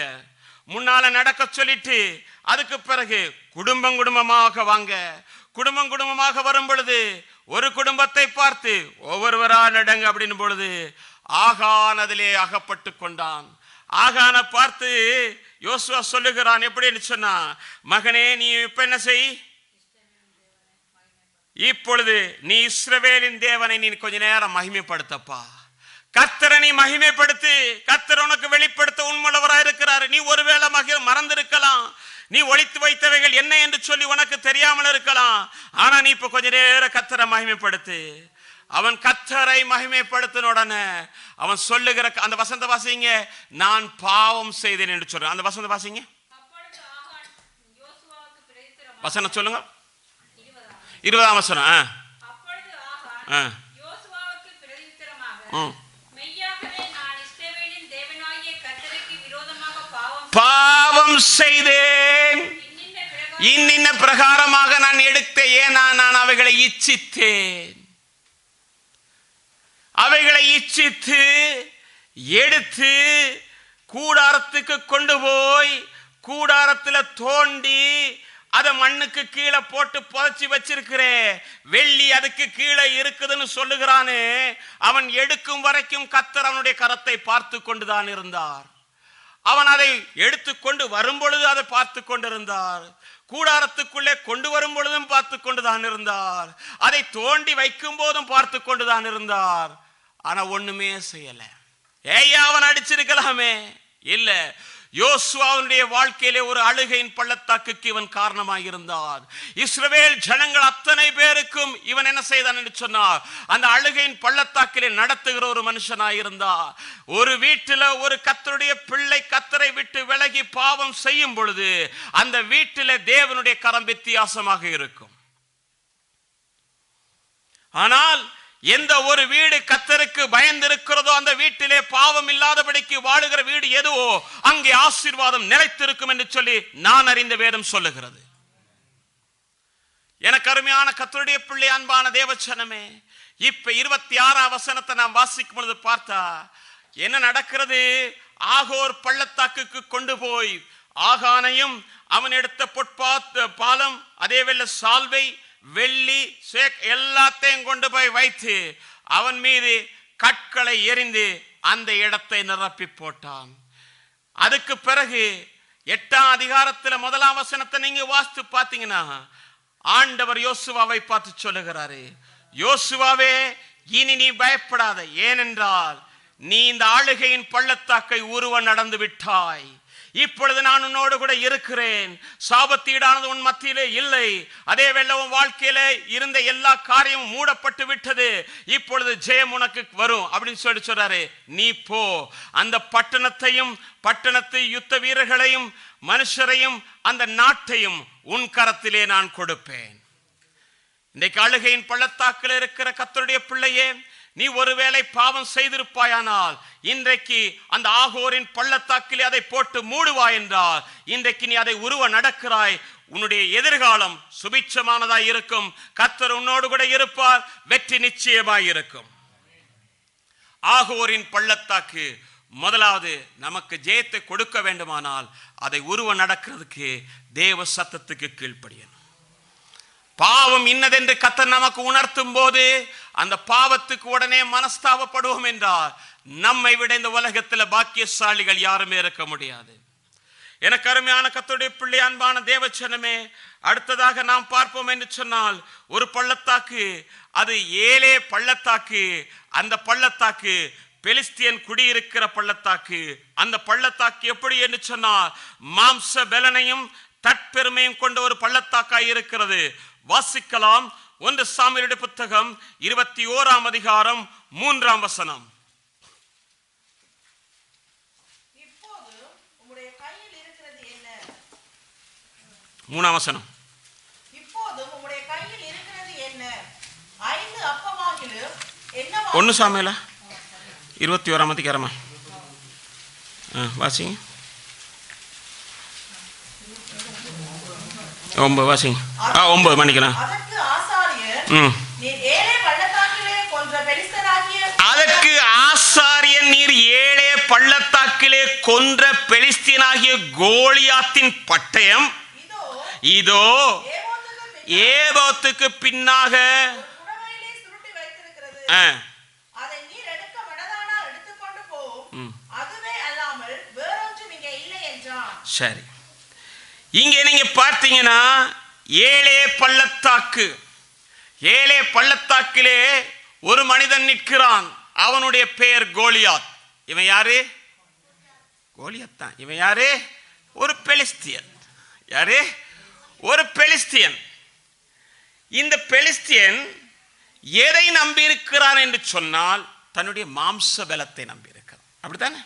முன்னால நடக்க சொல்லிட்டு அதுக்கு பிறகு குடும்பம் குடும்பமாக வாங்க. குடும்பம் குடும்பமாக வரும் பொழுது ஒரு குடும்பத்தை பார்த்து ஒவ்வொருவரா நடங்க அப்படின்னு பொழுது ஆகான் அதிலே அகப்பட்டு கொண்டான். ஆகான பார்த்து யோசுவா சொல்லுகிறான், எப்படின்னு சொன்னா, மகனே நீ இப்ப என்ன செய், இப்பொழுது நீ இஸ்ரவேலின் தேவனை நீ கொஞ்ச நேரம் மகிமைப்படுத்தப்பா. கர்த்தரை நீ மகிமைப்படுத்து. கர்த்தர் உனக்கு வெளிப்படுத்த உண்மையுள்ளவராய் இருக்கிறார். நீ ஒருவேளை மறந்திருக்கலாம். நீ ஒளித்து வைத்தவைகள் என்ன என்று சொல்லி உனக்கு தெரியாமல் இருக்கலாம். ஆனா நீ இப்ப கொஞ்ச நேரம் கர்த்தரை மகிமைப்படுத்து. அவன் கர்த்தரை மகிமைப்படுத்தின உடனே அவன் சொல்லுகிற அந்த வசந்த வாசிங்க, நான் பாவம் செய்தேன் என்று சொல்றேன். அந்த வசந்த வாசிங்க, வசனம் சொல்லுங்க, 20ஆம் வசனம். பாவம் செய்தேன், இன்னின்ன பிரகாரமாக நான் எடுத்தேன், ஏனா நான் அவைகளை இச்சித்தேன். அவைகளை இச்சித்து எடுத்து கூடாரத்துக்கு கொண்டு போய் கூடாரத்தில் தோண்டி அதை மண்ணுக்கு கீழே போட்டு புதைச்சி வச்சிருக்கிறேன். வெள்ளி அதுக்கு கீழே இருக்குதுன்னு சொல்லுகிறானே, அவன் எடுக்கும் வரைக்கும் கர்த்தர் அவனுடைய கரத்தை பார்த்து கொண்டுதான் இருந்தார். அவன் அதை எடுத்துக்கொண்டு வரும் பொழுது அதை பார்த்து கொண்டிருந்தார். கூடாரத்துக்குள்ளே கொண்டு வரும் பொழுதும் பார்த்து கொண்டுதான் இருந்தார். அதை தோண்டி வைக்கும் போதும் பார்த்து கொண்டுதான் இருந்தார். ஆனா ஒண்ணுமே செய்யல. ஏய்யா அவன் அடிச்சிருக்கலாமே, இல்ல. யோசுவாவுடைய வாழ்க்கையிலே ஒரு அழுகையின் பள்ளத்தாக்குக்கு இவன் காரணமாக இருந்தார். இஸ்ரவேல் ஜனங்கள் அத்தனை பேருக்கும் இவன் என்ன செய்தான் என்று சொன்னார், அந்த அழுகையின் பள்ளத்தாக்கிலே நடத்துகிற ஒரு மனுஷனாக இருந்தார். ஒரு வீட்டில் ஒரு கர்த்தருடைய பிள்ளை கர்த்தரை விட்டு விலகி பாவம் செய்யும் பொழுது அந்த வீட்டிலே தேவனுடைய கரம் வித்தியாசமாக இருக்கும். ஆனால் எந்த ஒரு வீடு கர்த்தருக்கு பயந்திருக்கிறதோ அந்த வீட்டிலே பாவம் இல்லாதபடிக்கு வாழுகிற வீடு எதுவோ அங்கே ஆசீர்வாதம் நிலைத்திருக்கும் என்று சொல்லி நான் அறிந்த வேதம் சொல்லுகிறது. எனக்கு அருமையான கர்த்தருடைய பிள்ளை, அன்பான தேவச்சனமே, இப்ப 26ஆம் வசனத்தை நாம் வாசிக்கும் பொழுது பார்த்தா என்ன நடக்கிறது? ஆகோர் பள்ளத்தாக்குக்கு கொண்டு போய் ஆகானையும் அவன் எடுத்த பாலம், அதே வெள்ள சால்வை, வெள்ளி, எல்லாத்தையும் கொண்டு போய் வைத்து அவன் மீது கற்களை எறிந்து அந்த இடத்தை நிரப்பி போட்டான். அதுக்கு பிறகு 8ஆம் அதிகாரத்தில் 1ஆம் வசனத்தை நீங்க வாசித்து பார்த்தீங்கன்னா ஆண்டவர் யோசுவாவை பார்த்து சொல்லுகிறாரு, யோசுவாவே, இனி நீ பயப்படாத, ஏனென்றால் நீ இந்த ஆளுகையின் பள்ளத்தாக்கை உருவ நடந்து விட்டாய். இப்பொழுது நான் உன்னோடு கூட இருக்கிறேன். சாபத்தீடானது உன் மத்தியிலே இல்லை. அதே வேளை உன் வாழ்க்கையில இருந்த எல்லா காரியமும் மூடப்பட்டு விட்டது. இப்பொழுது ஜெயம் உனக்கு வரும் அப்படின்னு சொல்றாரு. நீ போ, அந்த பட்டணத்தையும் பட்டணத்து யுத்த வீரர்களையும் மனுஷரையும் அந்த நாட்டையும் உன் கரத்திலே நான் கொடுப்பேன். இன்றைக்கு அழுகையின் பள்ளத்தாக்கில் இருக்கிற கர்த்தருடைய பிள்ளையே, நீ ஒருவேளை பாவம் செய்திருப்பாயானால் இன்றைக்கு அந்த ஆகோரின் பள்ளத்தாக்கிலே அதை போட்டு மூடுவாய் என்றால் இன்றைக்கு நீ அதை உருவ நடக்கிறாய். உன்னுடைய எதிர்காலம் சுபிட்சமானதாய் இருக்கும். கர்த்தர் உன்னோடு கூட இருப்பார். வெற்றி நிச்சயமாய் இருக்கும். ஆகோரின் பள்ளத்தாக்கு முதலாவது நமக்கு ஜெயத்தை கொடுக்க வேண்டுமானால் அதை உருவ நடக்கிறதுக்கு தேவ சத்தத்துக்கு கீழ்ப்படியணும். பாவம் இன்னதென்று கர்த்தர் நமக்கு உணர்த்தும் போது அந்த பாவத்துக்கு உடனே மனஸ்தாபப்படுவோம் என்றால் நம்மை விட இந்த உலகத்தில் பாக்கியசாலிகள் யாருமே இருக்க முடியாது. எனக்கு அருமையான கர்த்தருடைய பிள்ளை, அன்பான தேவச்சனமே, அடுத்ததாக நாம் பார்ப்போம் என்று சொன்னால் ஒரு பள்ளத்தாக்கு, அது ஏலே பள்ளத்தாக்கு. அந்த பள்ளத்தாக்கு பெலிஸ்தியன் குடியிருக்கிற பள்ளத்தாக்கு. அந்த பள்ளத்தாக்கு எப்படி என்று சொன்னால் மாம்ச பலனையும் தற்பெருமையும் கொண்ட ஒரு பள்ளத்தாக்காய் இருக்கிறது. வாசிக்கலாம். 1 சாமுவேலுடைய புத்தகம் 21ஆம் அதிகாரம் 3ஆம் வசனம். இப்போது உம்முடைய கையில் இருக்கிறது என்ன? 3ஆம் வசனம். இப்போது உம்முடைய கையில் இருக்கிறது என்ன? 5 அப்பமாகிலும் என்ன? 1 சாமுவேலா 21ஆம் அதிகாரமா? வாசிங்க. 9 வாசிங்க. 9 மன்னிக்கிறேன். அதற்கு ஆசாரியன், நீர் ஏலே பள்ளத்தாக்கிலே கொன்ற பெலிஸ்தனாகிய, அதற்கு ஆசாரியன், நீர் ஏலே பள்ளத்தாக்கிலே கொன்ற பெலிஸ்தியனாகிய கோலியாத்தின் பட்டயம் இதோ ஏபோத்துக்கு பின்னாக புறவையிலே சுருட்டி வைத்திருக்கிறது. அதை நீர் எடுக்க மனதானால் எடுத்துக்கொண்டு போம். அதுவே அல்லாமல் வேறொன்றும் இங்கே இல்லை என்றான். சரி, இங்கே நீங்க பார்த்தீங்கன்னா ஏலே பள்ளத்தாக்கு. ஏலே பள்ளத்தாக்கிலே ஒரு மனிதன் நிற்கிறான். அவனுடைய பெயர் கோலியாத். இவன் யாரு? கோலியாத் தான். இவன் யாரு? ஒரு பெலிஸ்தியன். யாரு? ஒரு பெலிஸ்தியன். இந்த பெலிஸ்தியன் எதை நம்பி இருக்கிறான் என்று சொன்னால் தன்னுடைய மாம்ச பலத்தை நம்பி இருக்கிறான். அப்படித்தானே?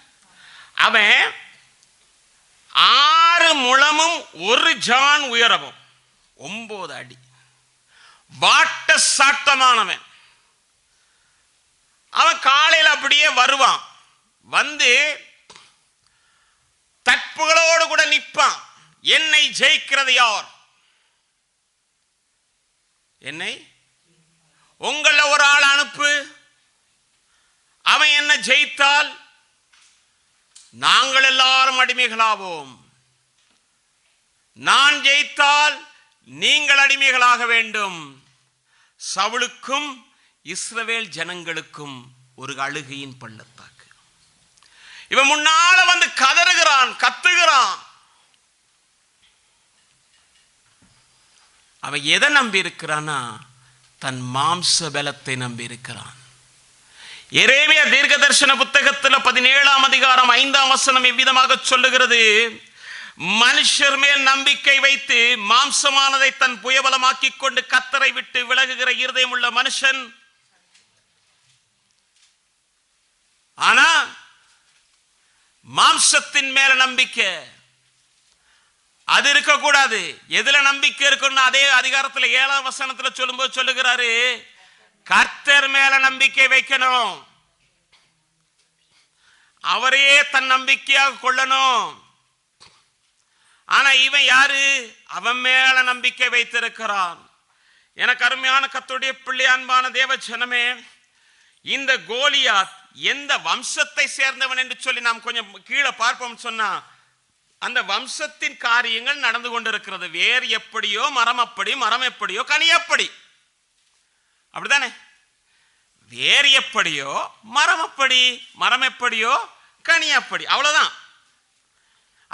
அவன் 6 முழமும் 1 ஜான் உயரமும் 9 அடி வாட்ட சாட்டமானவன். அவன் காலையில் அப்படியே வருவான். வந்து தற்புகளோடு கூட நிற்பான். என்னை ஜெயிக்கிறது யார்? என்னை உங்கள ஒரு ஆள் அனுப்பு. அவன் என்ன ஜெயித்தால் நாங்கள் எல்லாரும் அடிமைகளாவோம். நான் ஜெயித்தால் நீங்கள் அடிமைகளாக வேண்டும். சவுலுக்கும் இஸ்ரவேல் ஜனங்களுக்கும் ஒரு அழுகையின் பள்ளத்தாக்கு. இவன் முன்னால வந்து கதறுகிறான், கத்துகிறான். அவன் எதை நம்பி இருக்கிறான்னா தன் மாம்ச பலத்தை நம்பி இருக்கிறான். எரேமியா தீர்க்க தரிசன புத்தகத்தில் 17ஆம் அதிகாரம் 5ஆம் வசனம் இவ்விதமாக சொல்லுகிறது, மனுஷர் மேல் நம்பிக்கை வைத்து மாம்சமானதை தன் புயபலமாக்கி கொண்டு கர்த்தரை விட்டு விலகுகிற இருதயம் உள்ள மனுஷன். ஆனா மாம்சத்தின் மேல நம்பிக்கை அது இருக்கக்கூடாது. எதுல நம்பிக்கை இருக்குன்னு அதே அதிகாரத்தில் 7ஆம் வசனத்தில் சொல்லும்போது சொல்லுகிறாரு, கர்த்தர் மேல நம்பிக்கை வைக்கணும். அவரையே தன் நம்பிக்கையாக கொள்ளணும். ஆனா இவன் யாரு? அவன் மேல நம்பிக்கை வைத்திருக்கிறான். எனக்கு அருமையான கர்த்தருடைய பிள்ளை, அன்பான தேவ ஜனமே, இந்த கோலியாத் எந்த வம்சத்தை சேர்ந்தவன் என்று சொல்லி நாம் கொஞ்சம் கீழே பார்ப்போம் சொன்னா அந்த வம்சத்தின் காரியங்கள் நடந்து கொண்டிருக்கிறது. வேர் எப்படியோ மரம் அப்படி, மரம் எப்படியோ கனி அப்படி. அப்படித்தானே? வேர் எப்படியோ மரம் அப்படி, மரம் எப்படியோ கனி அப்படி. அவ்வளவுதான்.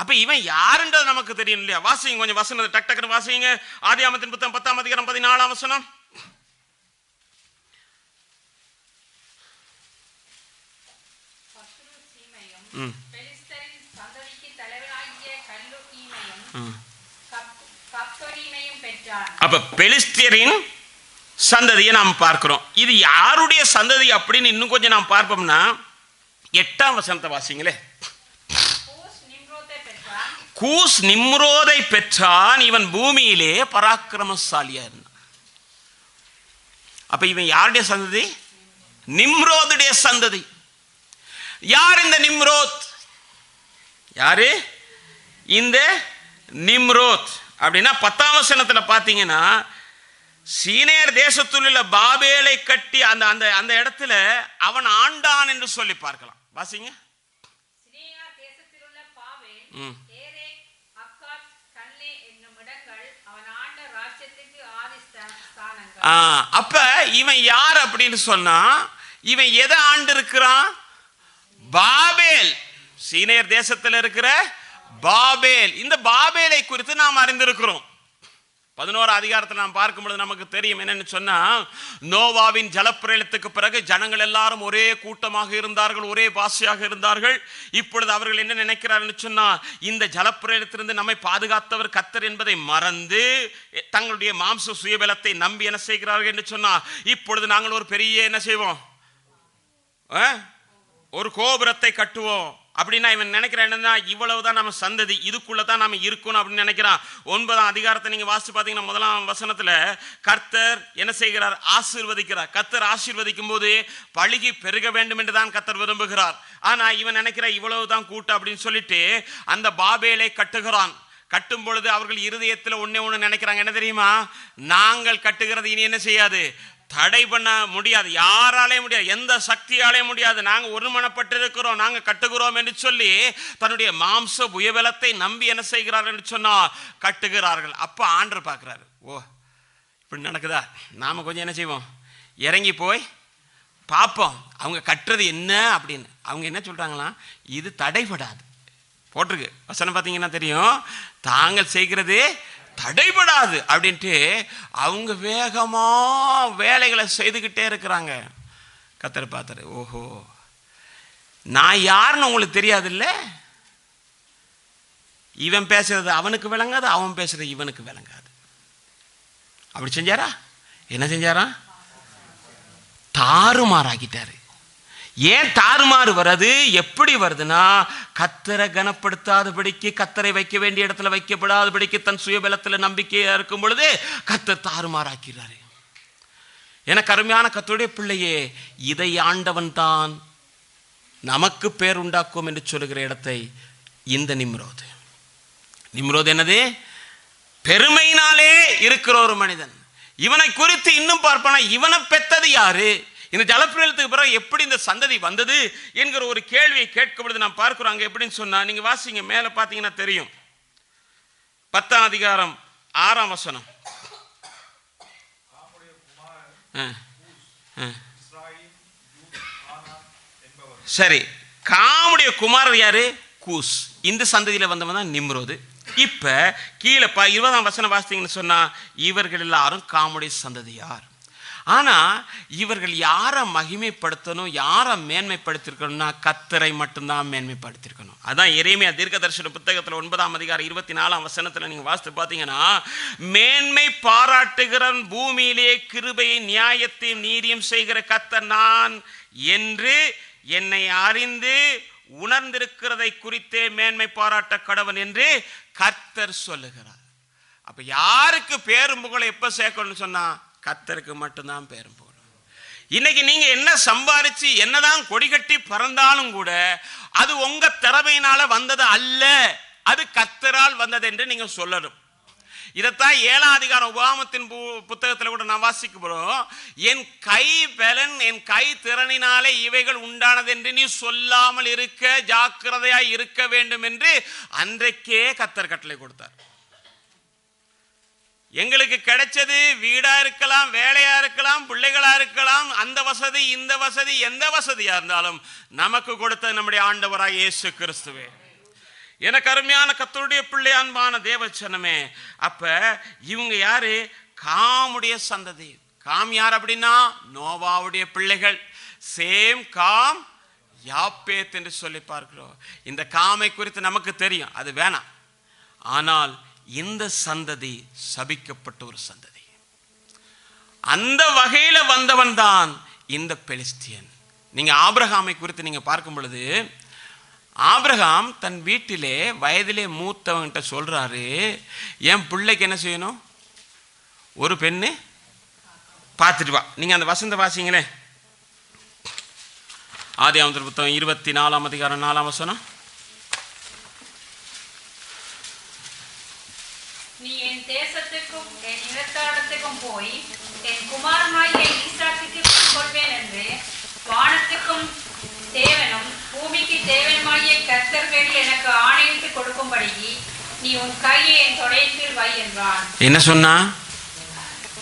அப்ப இவன் யாருன்றது நமக்கு தெரியும் இல்லையா? வாசிங்க கொஞ்சம் வசனம் டக் டக்குன்னு வாசிங்க. ஆதியாகமத்தின் புத்தகம் 10ஆம் அதிகாரம் 14ஆம் வசனம். பெலிஸ்தரின் சந்ததிக்கு தலைவனாகிய கல்லூஈமையும் கப்தொரீமையும் பெற்றான். அப்ப பெலிஸ்தியரின் சந்ததியை நாம் பார்க்கிறோம். இது யாருடைய சந்ததி அப்படின்னு இன்னும் கொஞ்சம் நாம் பார்ப்போம்னா 8ஆம் வசனத்தை வாசிங்களே. கூஸ் நிம்ரோதை பெற்றான், இவன் பூமியிலே பராக்கிரமசாலியா இருந்தான். அப்ப இவன் யாருடைய சந்ததி? நிம்ரோதுடைய சந்ததி. யார் இந்த நிம்ரோத்? யாரு இந்த நிம்ரோத் அப்படின்னா 10ஆம் வசனத்துல பாத்தீங்கன்னா, சீனேர் தேசத்தில் உள்ள பாபேலை கட்டி அந்த அந்த அந்த இடத்துல அவன் ஆண்டான் என்று சொல்லி பார்க்கலாம். வாசிங்க. சினேயார் தேசத்தில் உள்ள பாபேல், ஏரேக், அக்காத், கல்னே என்னும் இடங்கள் அவன் ஆண்ட ராஜ்யத்துக்கு ஆதி ஸ்தானங்கள். அப்ப இவன் யார் அப்படின்னு சொன்னா, இவன் எதை ஆண்டு இருக்கிறான்? பாபேல். சீனேர் தேசத்தில் இருக்கிற பாபேல். இந்த பாபேலை குறித்து நாம் அறிந்திருக்கிறோம். 11ஆம் அதிகாரத்தில் நாம் பார்க்கும்பொழுது நமக்கு தெரியும் என்னன்னு சொன்னா, நோவாவின் ஜலப்பிரளயத்துக்கு பிறகு ஜனங்கள் எல்லாரும் ஒரே கூட்டமாக இருந்தார்கள், ஒரே பாஷையாக இருந்தார்கள். இப்பொழுது அவர்கள் என்ன நினைக்கிறார்கள் சொன்னா, இந்த ஜலப்பிரளயத்திலிருந்து நம்மை பாதுகாத்தவர் கர்த்தர் என்பதை மறந்து தங்களுடைய மாம்ச சுயபலத்தை நம்பி என்ன செய்கிறார்கள் என்று சொன்னா, இப்பொழுது நாங்கள் ஒரு பெரிய என்ன செய்வோம், ஒரு கோபுரத்தை கட்டுவோம் அப்படின்னா இவன் நினைக்கிறான் என்னன்னா, இவ்வளவுதான் நம்ம சந்ததி, இதுக்குள்ளதான் நாம இருக்கணும் அப்படின்னு நினைக்கிறான். 9ஆம் அதிகாரத்தை நீங்க வாசித்து பார்த்தீங்கன்னா 1ஆம் வசனத்துல கர்த்தர் என்ன செய்கிறார்? ஆசீர்வதிக்கிறார். கர்த்தர் ஆசீர்வதிக்கும் போது பழுகி பெருக வேண்டும் என்று தான் கர்த்தர் விரும்புகிறார். ஆனா இவன் நினைக்கிறான் இவ்வளவுதான் கூட்டம் அப்படின்னு சொல்லிட்டு அந்த பாபேலை கட்டுகிறான். கட்டும் பொழுது அவர்கள் இருதயத்தில் ஒண்ணு நினைக்கிறாங்க, என்ன தெரியுமா? நாங்கள் கட்டுகிறது இனி என்ன செய்யாது, தடை பண்ண முடியாது, யாராலே முடியாது, எந்த சக்தியாலே முடியாது, நாங்க ஒருமனப்பட்டிருக்கிறோம், நாங்க கட்டுகிறோம் என்று சொல்லி தன்னுடைய மாம்ச புயபலத்தை நம்பி என்ன செய்கிறார்கள் என்று சொன்னா கட்டுகிறார்கள். அப்ப ஆண்டவர் பார்க்கிறாரு, ஓ இப்படி நடக்குதா, நாம கொஞ்சம் என்ன செய்வோம், இறங்கி போய் பார்ப்போம் அவங்க கட்டுறது என்ன அப்படின்னு. அவங்க என்ன சொல்றாங்களா, இது தடைபடாது. போட்டிருக்கு வசனம் பார்த்தீங்கன்னா தெரியும், தாங்கள் செய்கிறது தடைபடாது அப்படின்ட்டு அவங்க வேகமா வேலைகளை செய்துக்கிட்டே இருக்கிறாங்க. கர்த்தர் பார்த்தாரு, ஓஹோ நான் யாருன்னு உங்களுக்கு தெரியாது இல்ல, இவன் பேசுறது அவனுக்கு விளங்காது, அவன் பேசுறது இவனுக்கு விளங்காது. அப்படி செஞ்சாரா? என்ன செஞ்சாரா? தாறுமாறாக்கிட்டாரு. ஏன் தாறுமாறு வருது? எப்படி வருதுன்னா, கர்த்தரை கனப்படுத்தாதபடிக்கு, கர்த்தரை வைக்க வேண்டிய இடத்துல வைக்கப்படாதபடிக்கு தன் சுயபலத்தில் நம்பிக்கையா இருக்கும் பொழுது கர்த்தர் தாறுமாறாக்கிறாரு. எனக்கு அருமையான கர்த்தருடைய பிள்ளையே, இதை ஆண்டவன் தான் நமக்கு பேர் உண்டாக்கும் என்று சொல்லுகிற இடத்தை இந்த நிம்ரோது. நிம்ரோது என்னது? பெருமையினாலே இருக்கிற ஒரு மனிதன். இவனை குறித்து இன்னும் பார்ப்பானா, இவனை பெத்தது யாரு, இந்த ஜலப்பிரளயத்துக்கு பிறகு எப்படி இந்த சந்ததி வந்தது என்கிற ஒரு கேள்வியை கேட்கும் பொழுது நாம் பார்க்கிறோம். அங்க எப்படின்னு சொன்னா, நீங்க வாசிங்க, மேல பாத்தீங்கன்னா தெரியும், 10ஆம் அதிகாரம் 6ஆம் வசனம். சரி, காமுடைய குமாரர் யாரு? கூஸ். இந்த சந்ததியில வந்தவன் தான் நிம்ரோது. இப்ப கீழே 20ஆம் வசனம் வாசித்தீங்கன்னு சொன்னா, இவர்கள் எல்லாரும் காமுடைய சந்ததியார். ஆனா இவர்கள் யாரை மகிமைப்படுத்தணும், யாரை மேன்மைப்படுத்திருக்கணும்னா கர்த்தரை மட்டும்தான் மேன்மைப்படுத்திருக்கணும். அதான் எரேமியா தீர்க்கதரிசன புத்தகத்தில் 9ஆம் அதிகாரம் 24ஆம் வசனத்துல நீங்க வாசித்து பார்த்தீங்கன்னா, மேன்மை பாராட்டுகிறன் பூமியிலே கிருபையை நியாயத்தையும் நீதியும் செய்கிற கர்த்தர் நான் என்று என்னை அறிந்து உணர்ந்திருக்கிறதை குறித்தே மேன்மை பாராட்ட கடவன் என்று கர்த்தர் சொல்லுகிறார். அப்ப யாருக்கு பேரும் புகழை எப்ப சேர்க்கணும்னு சொன்னா, கர்த்தருக்கு மட்டும்தான் பேரும் புகழும். இன்னைக்கு நீங்க என்ன சம்பாரிச்சு என்னதான் கொடி கட்டி பறந்தாலும் கூட அது உங்க திறமையினால வந்தது அல்ல, அது கர்த்தரால் வந்தது என்று நீங்க சொல்லணும். இதைத்தான் 7ஆம் அதிகாரம் உபாகமத்தின் புத்தகத்தில் கூட நான் வாசிக்க போறோம். என் கை பலன் என் கை திறனினாலே இவைகள் உண்டானது என்று நீ சொல்லாமல் இருக்க ஜாக்கிரதையாய் இருக்க வேண்டும் என்று அன்றைக்கே கர்த்தர் கட்டளை கொடுத்தார். எங்களுக்கு கிடைச்சது வீடா இருக்கலாம், வேலையா இருக்கலாம், பிள்ளைகளா இருக்கலாம், அந்த வசதி இந்த வசதி எந்த வசதியா இருந்தாலும் நமக்கு கொடுத்த நம்முடைய ஆண்டவராய் இயேசு கிறிஸ்துவே. எனக்கு அருமையான கர்த்தருடைய பிள்ளை, அன்பான தேவச்சனமே, அப்ப இவங்க யாரு? காமுடைய சந்ததி. காம் யார் அப்படின்னா நோவாவுடைய பிள்ளைகள். சேம் காம் யாப்பேத் என்று சொல்லி பார்க்கிறோம். இந்த காமை குறித்து நமக்கு தெரியும், அது வேணாம். ஆனால் இந்த சந்ததி சபிக்கப்பட்ட ஒரு சந்ததி. அந்த வகையில வந்தவன் தான் இந்த பெலிஸ்தியன். நீங்க ஆபிரகாமை குறித்து நீங்க பார்க்கும் பொழுது, ஆபிரகாம் தன் வீட்டிலே வயதிலே மூத்தவன்கிட்ட சொல்றாரு, என் பிள்ளைக்கு என்ன செய்யணும்? ஒரு பெண்ணு பார்த்துட்டு வா. நீங்க அந்த வசந்த வாசிங்களே, ஆதியாகமத்தின் புத்தகம் 24ஆம் அதிகாரம் 4ஆம் வசனம். நீ என் தேசத்துக்கும் என் இனத்தாடத்துக்கும் போய் என் குமாரனாகிய ஈசாக்குக்கு கொள்வேன் என்று வானத்துக்கும் தேவனும் பூமிக்கு தேவனுமாகிய கர்த்தர் பேரில் எனக்கு ஆணையிட்டு கொடுக்கும்படி நீ உன் கையை என் தொடையின் கீழ் வை என்றான். என்ன சொன்னா?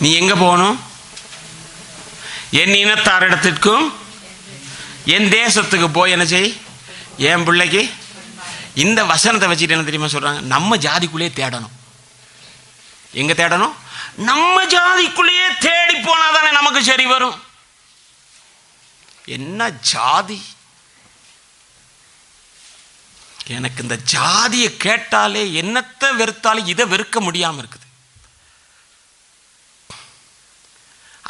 நீ எங்க போகணும்? என் இனத்தாரிடத்திற்கும் என் தேசத்துக்கு போய் என்ன செய், என் பிள்ளைக்கு. இந்த வசனத்தை வச்சுட்டு என்ன தெரியுமா சொல்றாங்க? நம்ம ஜாதிக்குள்ளேயே தேடணும். எங்க தேடணும்? நம்ம ஜாதிக்குள்ளேயே தேடி போனாதானே நமக்கு சரி வரும். என்ன ஜாதி? எனக்கு இந்த ஜாதியை கேட்டாலே என்னத்தை வெறுத்தாலும் இதை வெறுக்க முடியாம இருக்குது.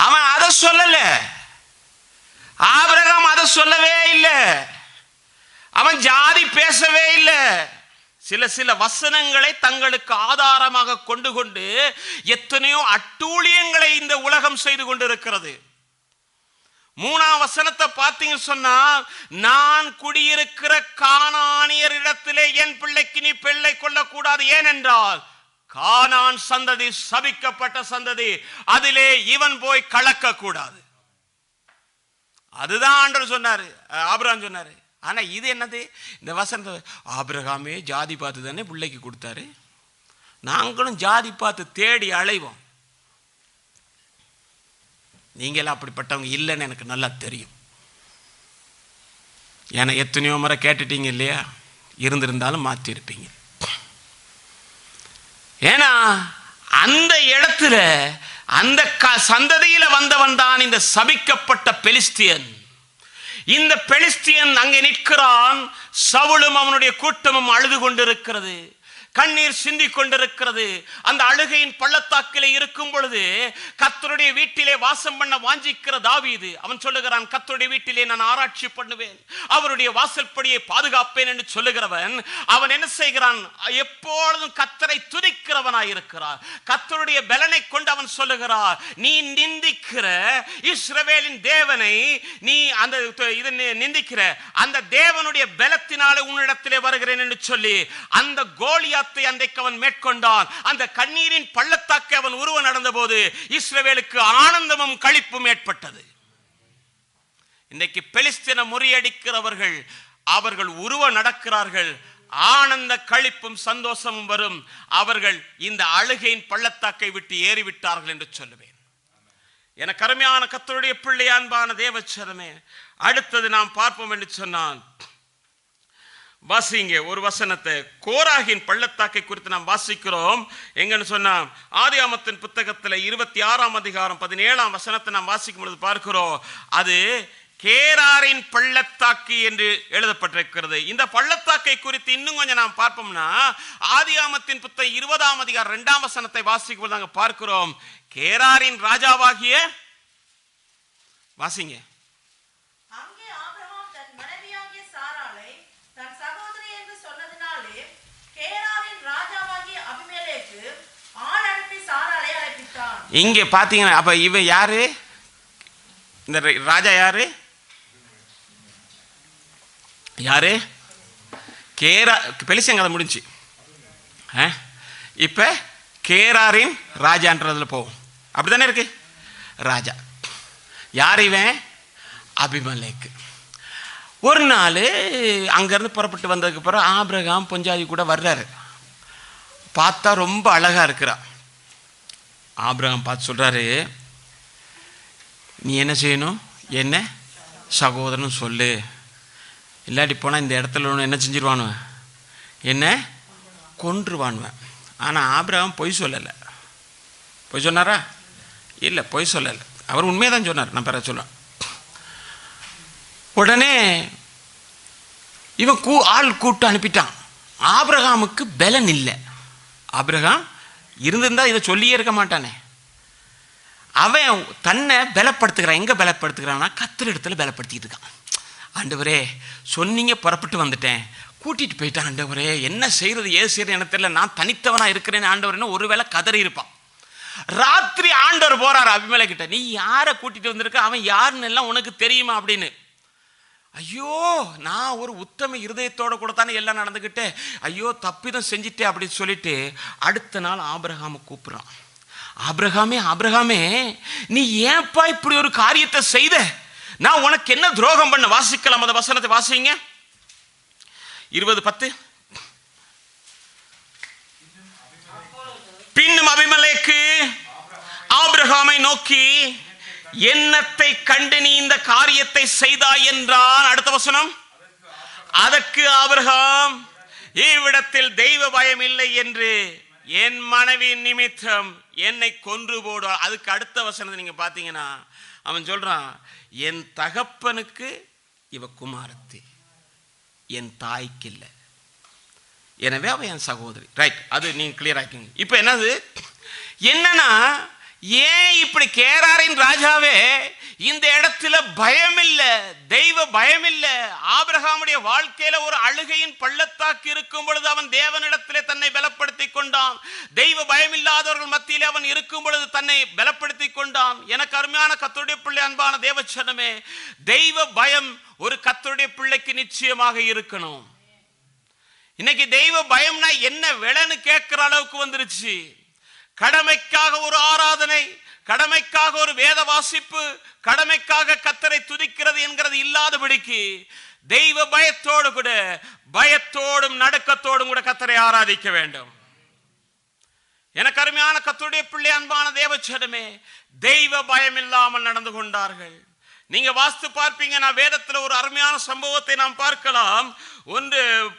அவன் அதை சொல்லல, ஆபிரகாம் அதை சொல்லவே இல்லை, அவன் ஜாதி பேசவே இல்லை. சில வசனங்களை தங்களுக்கு ஆதாரமாக கொண்டு கொண்டு எத்தனையோ அட்டூழியங்களை இந்த உலகம் செய்து கொண்டிருக்கிறது. 3ஆம் வசனத்தை பார்த்தீங்க சொன்னா, நான் குடியிருக்கிற கானானியர் இடத்திலே என் பிள்ளைக்கு நீ பிள்ளை கொள்ளக்கூடாது, ஏனென்றால் கானான் சந்ததி சபிக்கப்பட்ட சந்ததி, அதிலே இவன் போய் கலக்க கூடாது. அதுதான் ஆண்டவர் சொன்னாரு, ஆபிரகாம் சொன்னாரு. ஆனா இது என்னது? இந்த வசனத்தை ஆபிரகாமே ஜாதி பார்த்து தானே பிள்ளைக்கு கொடுத்தாரு, நாங்களும் ஜாதி பார்த்து தேடி அலைவோம். நீங்களாம் அப்படிப்பட்டவங்க இல்லைன்னு எனக்கு நல்லா தெரியும். ஏன்னா எத்தனையோ முறை கேட்டுட்டீங்க இல்லையா? இருந்திருந்தாலும் மாற்றி இருப்பீங்க. ஏன்னா அந்த இடத்துல அந்த சந்ததியில வந்தவன் தான் இந்த சபிக்கப்பட்ட பெலிஸ்தியன். இந்த பெலிஸ்தியன் அங்கே நிற்கிறான். சவுலும் அவனுடைய கூட்டமும் அழுது கொண்டிருக்கிறது, கண்ணீர் சிந்திக் கொண்டிருக்கிறது. அந்த அழுகையின் பள்ளத்தாக்கிலே இருக்கும் பொழுது கர்த்தருடைய வீட்டிலே வாசம் பண்ண வாஞ்சிக்கிற தாவீது அவன் சொல்லுகிறான், கர்த்தருடைய வீட்டிலே நான் ஆராய்ச்சி பண்ணுவேன், அவருடைய வாசல்படியை பாதுகாப்பேன் என்று சொல்லுகிறவன் அவன் என்ன செய்கிறான்? எப்பொழுதும் கர்த்தரை துதிக்கிறவனாய் இருக்கிறார். கர்த்தருடைய பலனை கொண்டு அவன் சொல்லுகிறார், நீ நிந்திக்கிற இஸ்ரவேலின் தேவனை, நீ அந்த நிந்திக்கிற அந்த தேவனுடைய பலத்தினாலே உன்னிடத்திலே வருகிறேன் என்று சொல்லி அந்த கோலியாத்தை அன்றைக்கு அவன் மேற்கொண்டான். அந்த கண்ணீரின் பள்ளத்தாக்கை அவன் உருவ நடந்த போது இஸ்ரவேலுக்கு ஆனந்தமும் களிப்பும் ஏற்பட்டது. இன்றைக்கு பெலிஸ்தீனை முறியடிக்கிறவர்கள் அவர்கள் உருவ நடக்கிறார்கள், ஆனந்த களிப்பும் சந்தோஷமும் வரும். அவர்கள் இந்த அழுகையின் பள்ளத்தாக்கை விட்டு ஏறிவிட்டார்கள் என்று சொல்லுவேன். எனக்கு அருமையான கர்த்தருடைய பிள்ளை, அன்பான தேவச்சனமே, அடுத்தது நாம் பார்ப்போம் என்று சொன்னால், வாசிங்க ஒரு வசனத்தை. கோராகின் பள்ளத்தாக்கை குறித்து நாம் வாசிக்கிறோம். எங்கன்னு சொன்னா ஆதியாகமத்தின் புத்தகத்தில் 26ஆம் அதிகாரம் 17ஆம் வசனத்தை நாம் வாசிக்கும் பொழுது பார்க்கிறோம், அது கேராரின் பள்ளத்தாக்கு என்று எழுதப்பட்டிருக்கிறது. இந்த பள்ளத்தாக்கை குறித்து இன்னும் கொஞ்சம் நாம் பார்ப்போம்னா ஆதியாகமத்தின் புத்தகம் 20ஆம் அதிகாரம் 2ஆம் வசனத்தை வாசிக்கும் பொழுது நாங்கள் பார்க்கிறோம், கேராரின் ராஜாவாகிய வாசிங்க. இங்கே பார்த்தீங்கன்னா அப்ப இவன் யாரு? இந்த ராஜா யாரு? யாரு? பெலிஸ்தியன் கதை முடிஞ்சு. இப்ப கேராரின் ராஜான்றதுல போவோம். அப்படித்தானே இருக்கு. ராஜா யார் இவன்? அபிமெலேக்கு. ஒரு நாள் அங்கேருந்து புறப்பட்டு வந்ததுக்கு பிறகு ஆபிரகாம் பொஞ்சாதி கூட வர்றாரு. பார்த்தா ரொம்ப அழகா இருக்கிறா. ஆபிரகாம் பார்த்து சொல்றாரு, நீ என்ன செய்யணும்? என்ன சகோதரன் சொல்லு, இல்லாட்டி போனால் இந்த இடத்துல ஒன்று என்ன செஞ்சிருவானுவன்? என்ன கொன்றுவானுவன். ஆனால் ஆபிரகாம் பொய் சொல்லலை. பொய் சொன்னாரா? இல்லை, பொய் சொல்லலை. அவர் உண்மையை தான் சொன்னார். நான் பிற சொல்லுவேன். உடனே இவன் ஆள் கூட்டு அனுப்பிட்டான். ஆபிரகாமுக்கு பலன் இல்லை. ஆபிரகாம் இருந்திருந்தா இதை சொல்லியே இருக்க மாட்டானே. அவன் தன்னை பலப்படுத்துகிறான். எங்கே பலப்படுத்துகிறான்னா கர்த்தர் இடத்துல பலப்படுத்திட்டு இருக்கான். ஆண்டவரே சொன்னீங்க, புறப்பட்டு வந்துட்டேன், கூட்டிகிட்டு போயிட்டான். ஆண்டவரே என்ன செய்கிறது, ஏது செய்கிறது எனக்கு தெரியல, நான் தனித்தவனாக இருக்கிறேன்னு ஆண்டவரேன்னு ஒருவேளை கதறி இருப்பான். ராத்திரி ஆண்டவர் போறாரு அபிமெலேக்கிட்ட, நீ யாரை கூட்டிட்டு வந்திருக்க, அவன் யாருன்னு எல்லாம் உனக்கு தெரியுமா அப்படின்னு. ஐயோ, நான் ஒரு உத்தம இருதயத்தோட கூட தானே எல்லாம் நடந்துக்கிட்டு, ஐயோ தப்பிதம் செஞ்சிட்டே அப்படின்னு சொல்லிட்டு அடுத்த நாள் ஆபிரகாமை கூப்பிடுறான். ஆபிரகாமே, ஆபிரகாமே, நீ ஏன்பா இப்படி ஒரு காரியத்தை செய்த? நான் உனக்கு என்ன துரோகம் பண்ண? வாசிக்கலாம் அந்த வசனத்தை வாசிங்க. 20:10. பின்னும் அபிமெலேக்கு ஆபிரகாமை நோக்கி, என்னத்தை கண்டு நீ இந்த காரியத்தை செய்தாய் என்றான். அடுத்த வசனம். அதற்கு ஆபிரகாம், இவ்விடத்தில் தெய்வ பயம் இல்லை என்று என் மனைவி நிமித்தம் என்னை கொன்று போடுவார். அதுக்கு அடுத்த வசனத்தை நீங்க பாத்தீங்கன்னா அவன் சொல்றான், என் தகப்பனுக்கு இவ குமாரத்தி, என் தாய்க்கு இல்லை, எனவே அவ என் சகோதரி. ரைட், அது நீங்க கிளியர் ஆக்கிங்க. இப்ப என்னன்னா ஏன் இப்படி கேராரின் ராஜாவே இந்த இடத்துல பயம் இல்ல, தெய்வ பயம் இல்ல. ஆபிரகாமுடைய வாழ்க்கையில ஒரு அழுகையின் பள்ளத்தாக்கு இருக்கும் பொழுது அவன் தேவனிடத்திலே தன்னை பலப்படுத்தி கொண்டான். தெய்வ பயம் இல்லாதவர்கள் மத்தியிலே அவன் இருக்கும் பொழுது தன்னை பலப்படுத்தி கொண்டான். எனக்கு அருமையான கர்த்தருடைய பிள்ளை, அன்பான தேவச்சனமே, தெய்வ பயம் ஒரு கர்த்தருடைய பிள்ளைக்கு நிச்சயமாக இருக்கணும். இன்னைக்கு தெய்வ பயம்னா என்ன விலைன்னு கேட்கிற அளவுக்கு வந்துருச்சு. கடமைக்காக ஒரு ஆராதனை, கடமைக்காக ஒரு வேத வாசிப்பு, கடமைக்காக கர்த்தரை துதிக்கிறது என்கிறது இல்லாதபடிக்கு தெய்வ பயத்தோடு கூட, பயத்தோடும் நடுக்கத்தோடும் கூட கர்த்தரை ஆராதிக்க வேண்டும். எனக்கு அருமையான கர்த்தருடைய பிள்ளை, அன்பான தேவச்சனமே, தெய்வ பயம் இல்லாமல் நடந்து கொண்டார்கள். நீங்க வாஸ்து பார்ப்பீங்க. நான் வேதத்தில் ஒரு அருமையான சம்பவத்தை நாம் பார்க்கலாம்.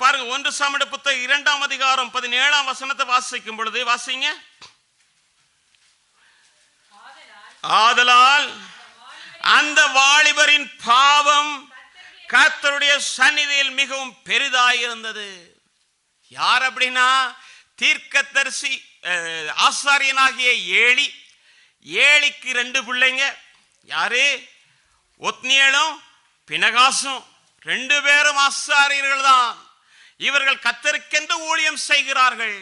பாருங்க, 1 சாமுவேல் புத்தகம் 2ஆம் அதிகாரம் 17ஆம் வசனத்தை வாசிக்கும் பொழுது வாசிங்க. ஆதலால் அந்த வாலிபரின் பாவம் கர்த்தருடைய சந்நிதியில் மிகவும் பெரிதாயிருந்தது. யார் அப்படின்னா தீர்க்கதரிசி ஆசாரியனாகிய ஏலி. ஏலிக்கு 2 பிள்ளைங்க. யாரு? ஒத்னியேலும் பினகாசும். 2 பேரும் ஆசாரியர்கள் தான். இவர்கள் கர்த்தருக்கென்று ஊழியம் செய்கிறார்கள்.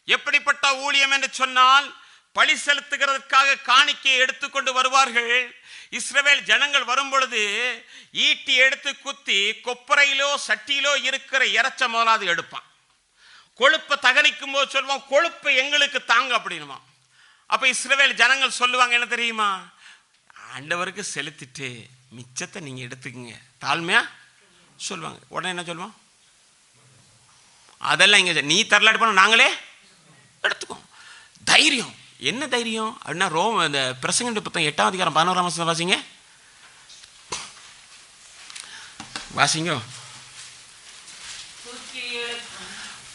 எப்படிப்பட்ட ஊழியம் என்று சொன்னால், பலி செலுத்துகிறதற்காக காணிக்கையை எடுத்துக்கொண்டு வருவார்கள். இஸ்ரவேல் ஜனங்கள் வரும் பொழுது ஈட்டி எடுத்து குத்தி கொப்பரையிலோ சட்டியிலோ இருக்கிற இறைச்ச முதலாவது எடுப்பான். கொழுப்பை தகனிக்கும் போது சொல்லுவான், கொழுப்பை எங்களுக்கு தாங்க அப்படின்னுமா. அப்ப இஸ்ரவேல் ஜனங்கள் சொல்லுவாங்க, என்ன தெரியுமா, ஆண்டவருக்கு செலுத்திட்டு மிச்சத்தை நீங்க எடுத்துக்கங்க, தாழ்மையா சொல்லுவாங்க. உடனே என்ன சொல்லுவான், அதெல்லாம் இங்க நீ தரலாட்டு பண்ண நாங்களே எடுத்துக்கோம். தைரியம். என்ன தைரியம் அப்படின்னா, இந்த பிரசங்க புத்தகம் 8ஆம் அதிகாரம் 11ஆம் வசனம் வாசிங்க. வாசிங்க.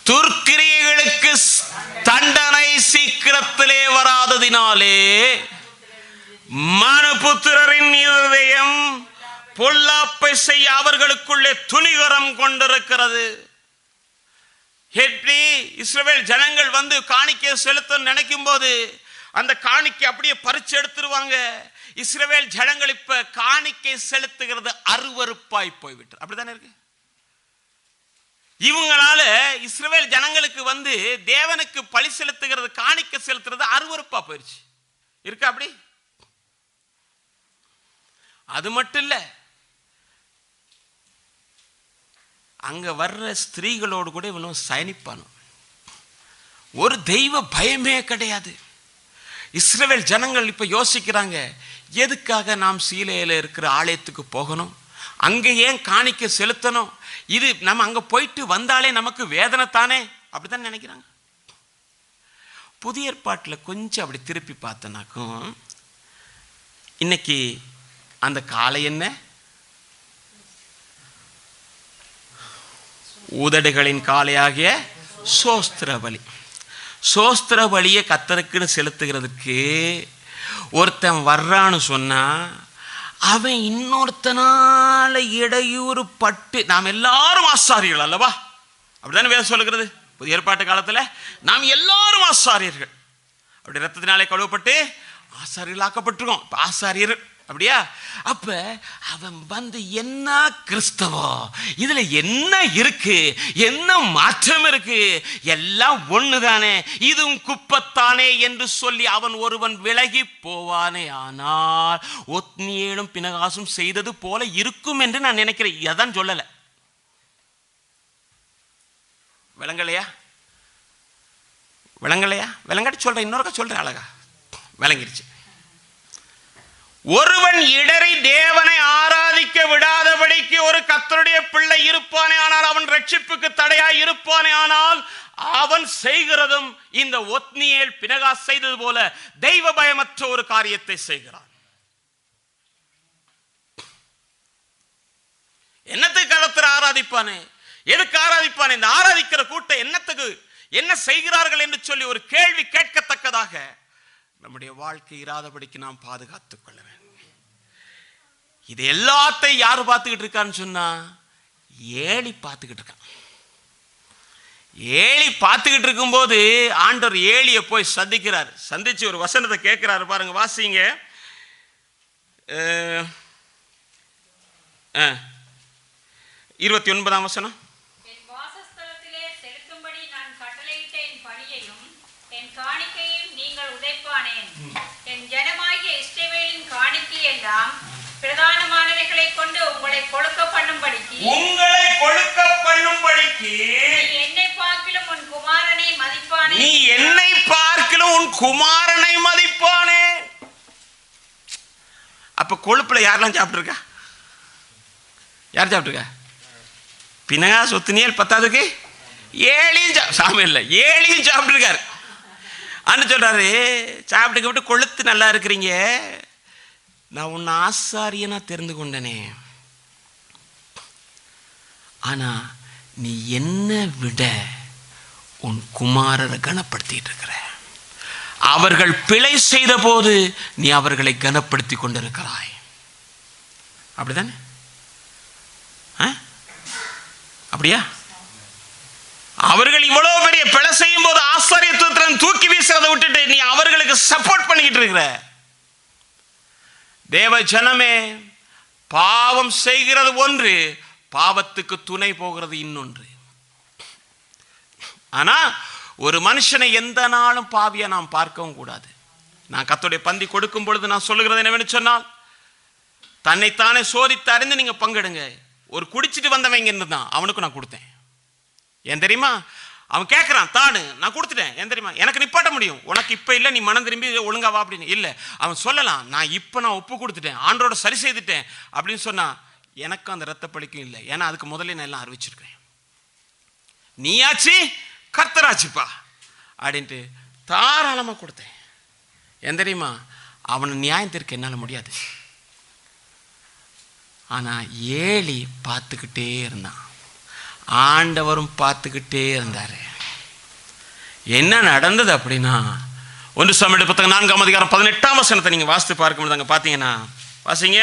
துர்க்கிரியைகளுக்கு தண்டனை சீக்கிரத்திலே வராததினாலே மனுபுத்திரரின் இருதயம் பொல்லாப்பை செய்ய அவர்களுக்குள்ளே துணிகரம் கொண்டிருக்கிறது. எப்படி இஸ்ரவேல் ஜனங்கள் வந்து காணிக்கை செலுத்த நினைக்கும் போது அந்த காணிக்கை அப்படியே பறிச்சு எடுத்துருவாங்க. இஸ்ரவேல் ஜனங்கள் இப்ப காணிக்கை செலுத்துகிறது அருவருப்பாய் போய்விட்டு. அப்படித்தானே இருக்கு. இவங்களால இஸ்ரவேல் ஜனங்களுக்கு வந்து தேவனுக்கு பலி செலுத்துகிறது, காணிக்கை செலுத்துறது அருவருப்பா போயிடுச்சு. இருக்கா அப்படி? அது மட்டும் இல்ல, அங்க வர்ற ஸ்திரீகளோடு கூட இவனும் சயனிப்பானு. ஒரு தெய்வ பயமே கிடையாது. இஸ்ரவேல் ஜனங்கள் இப்ப யோசிக்கிறாங்க, எதுக்காக நாம் சீலையில இருக்கிற ஆலயத்துக்கு போகணும், அங்க ஏன் காணிக்க செலுத்தணும், இது நம்ம அங்க போயிட்டு வந்தாலே நமக்கு வேதனை தானே, அப்படித்தான் நினைக்கிறாங்க. புதிய ஏற்பாட்டில் கொஞ்சம் அப்படி திருப்பி பார்த்தனாக்கும், இன்னைக்கு அந்த காலை என்ன, உதடுகளின் காலையாகிய சோஸ்திர பலி. சோஸ்திர பலியை கர்த்தருக்குன்னு செலுத்துகிறதுக்கு ஒருத்தன் வர்றான்னு சொன்னா அவன் இன்னொருத்தனால இடையூறு பட்டு, நாம் எல்லாரும் ஆசாரியர்கள் அல்லவா, அப்படித்தானே வேதம் சொல்லுகிறது. புதிய ஏற்பாட்டு காலத்துல நாம் எல்லாரும் ஆசாரியர்கள், அப்படி ரத்தத்தினாலே கழுவப்பட்டு ஆசாரியர்களாக்கப்பட்டிருக்கோம். ஆசாரியர் அப்படியா? அப்ப அவன் வந்து என்ன கிறிஸ்தவோ, இதுல என்ன இருக்கு, என்ன மாற்றம் இருக்கு, எல்லாம் ஒண்ணுதானே, இதுவும் குப்பத்தானே என்று சொல்லி அவன் ஒருவன் விலகி போவானே. ஆனால் ஒத்னியேலும் பினகாசும் செய்தது போல இருக்கும் என்று நான் நினைக்கிறேன். அதான் சொல்லல, விளங்கலையா? விளங்கலையா? விளங்காட்டி சொல்றேன், இன்னொருக்கா சொல்றேன், அழகா விளங்கிருச்சு. ஒருவன் இடறி தேவனை ஆராதிக்க விடாதபடிக்கு ஒரு கர்த்தருடைய பிள்ளை இருப்பானே ஆனால், அவன் ரட்சிப்புக்கு தடையாய் இருப்பானே ஆனால், அவன் செய்கிறதும் இந்த ஒத்னியேல் பினகாஸ் செய்தது போல தெய்வ பயமற்ற ஒரு காரியத்தை செய்கிறான். என்னத்துக்கு கர்த்தரை ஆராதிப்பானே, எதுக்கு ஆராதிப்பானே, இந்த ஆராதிக்கிற கூட்டம் என்னத்துக்கு, என்ன செய்கிறார்கள் என்று சொல்லி ஒரு கேள்வி கேட்கத்தக்கதாக நம்முடைய வாழ்க்கை இராதபடிக்கு நாம் பாதுகாத்துக் கொள்ள வேண்டும். இது எல்லாத்தையும் யாரு பார்த்துக்கிட்டு இருக்கான்னு சொன்னா, ஏழி பார்த்துக்கிட்டு இருக்கான். ஏழி பார்த்துக்கிட்டு இருக்கும்போது ஆண்டவர் ஏலியை போய் சந்திக்கிறார். சந்திச்சு ஒரு வசனத்தை கேட்கிறாரு பாருங்க, வாசிங்க. 29ஆம் வசனம். பிரதானமானவைகளை கொண்டு உங்களை கொழுக்க பண்ணும்படிக்கு என்னை பார்க்கிலும் உன் குமாரனை மதிப்பானே. நீ என்னை பார்க்கிலும் உன் குமாரனை மதிப்பானே. அப்ப கொழுப்புல யாரெல்லாம் சாப்பிட்டுருக்கா? யார் சாப்பிட்டுருக்கா? பினகாஸ் ஒத்னியேல் பத்தாவதுக்கு ஏழியும் சாமி இல்லை, ஏழியும் சாப்பிட்டுருக்காரு. அன்னு சொல்றாரு, சாப்பிட்டு விட்டு கொழுத்து நல்லா இருக்கிறீங்க, நான் உன்னை ஆசாரியனா தெரிந்து கொண்டனே, ஆனா நீ என்ன விட உன் குமாரரை கனப்படுத்திட்டு இருக்கிற. அவர்கள் பிழை செய்த போது நீ அவர்களை கனப்படுத்தி கொண்டிருக்கிறாய். அப்படிதானே? அப்படியா? அவர்கள் இவ்வளவு பெரிய பிழை செய்யும் போது ஆசாரியத்துவத்தை தூக்கி வீசுறதை விட்டுட்டு நீ அவர்களுக்கு சப்போர்ட் பண்ணிக்கிட்டு இருக்கிற. தேவ ஜனமே, பாவம் செய்கிறது ஒன்று, பாவத்துக்கு துணை போகிறது இன்னொன்று. ஆனா ஒரு மனுஷனை எந்த நாளும் பாவியா நாம் பார்க்கவும் கூடாது. நான் கர்த்தருடைய பந்தி கொடுக்கும் பொழுது நான் சொல்லுகிறது என்னவென்று சொன்னால், தன்னைத்தானே சோதித்து அறிந்து நீங்க பங்கெடுங்க. ஒரு குடிச்சிட்டு வந்தவங்க இருந்தான், அவனுக்கு நான் கொடுத்தேன். ஏன் தெரியுமா? அவன் கேட்கறான், தானு நான் கொடுத்துட்டேன். ஏன் தெரியுமா? எனக்கு நிப்பாட்ட முடியும், உனக்கு இப்ப இல்லை, நீ மனம் திரும்பி ஒழுங்காவா அப்படின்னு இல்லை. அவன் சொல்லலாம், நான் ஒப்பு கொடுத்துட்டேன், ஆண்டோட சரி செய்துட்டேன் அப்படின்னு சொன்னா எனக்கு அந்த ரத்த பழிக்கும் இல்லை. ஏன்னா அதுக்கு முதல்ல நான் எல்லாம் அறிவிச்சிருக்கேன். நீயாச்சு கர்த்தராச்சுப்பா அப்படின்ட்டு தாராளமா கொடுத்தேன். ஏன் தெரியுமா? அவனை நியாயம் தீர்க்க என்னால முடியாது. ஆனா ஏழி பார்த்துக்கிட்டே இருந்தான், ஆண்டவரும் பார்த்துக்கிட்டே இருந்தாரு. என்ன நடந்தது அப்படின்னா, 1 சாமுவேல் புத்தகம் 4ஆம் அதிகாரம் 18ஆம் வசனத்தை நீங்க வாசித்து பார்க்கும்போது அங்க பாத்தீங்கன்னா, வாசிங்க.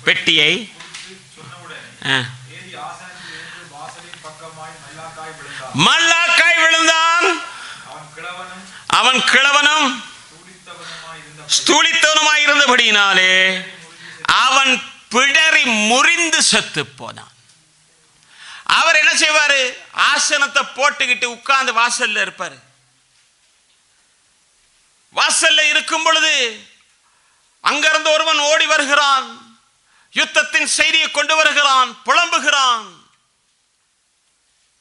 பெட்டியை மல்லாக்காய் விழுந்தான், அவன் கிழவனும் ஸ்தூலித்தவனுமாய் இருந்தபடியினாலே அவன் பிடரி முறிந்து செத்து போனான். அவர் என்ன செய்வாரு? ஆசனத்தை போட்டுக்கிட்டு உட்கார்ந்து வாசல்ல இருப்பாரு. வாசல்ல இருக்கும் பொழுது அங்கிருந்து ஒருவன் ஓடி வருகிறான், யுத்தத்தின் செய்தியை கொண்டு வருகிறான், புலம்புகிறான்.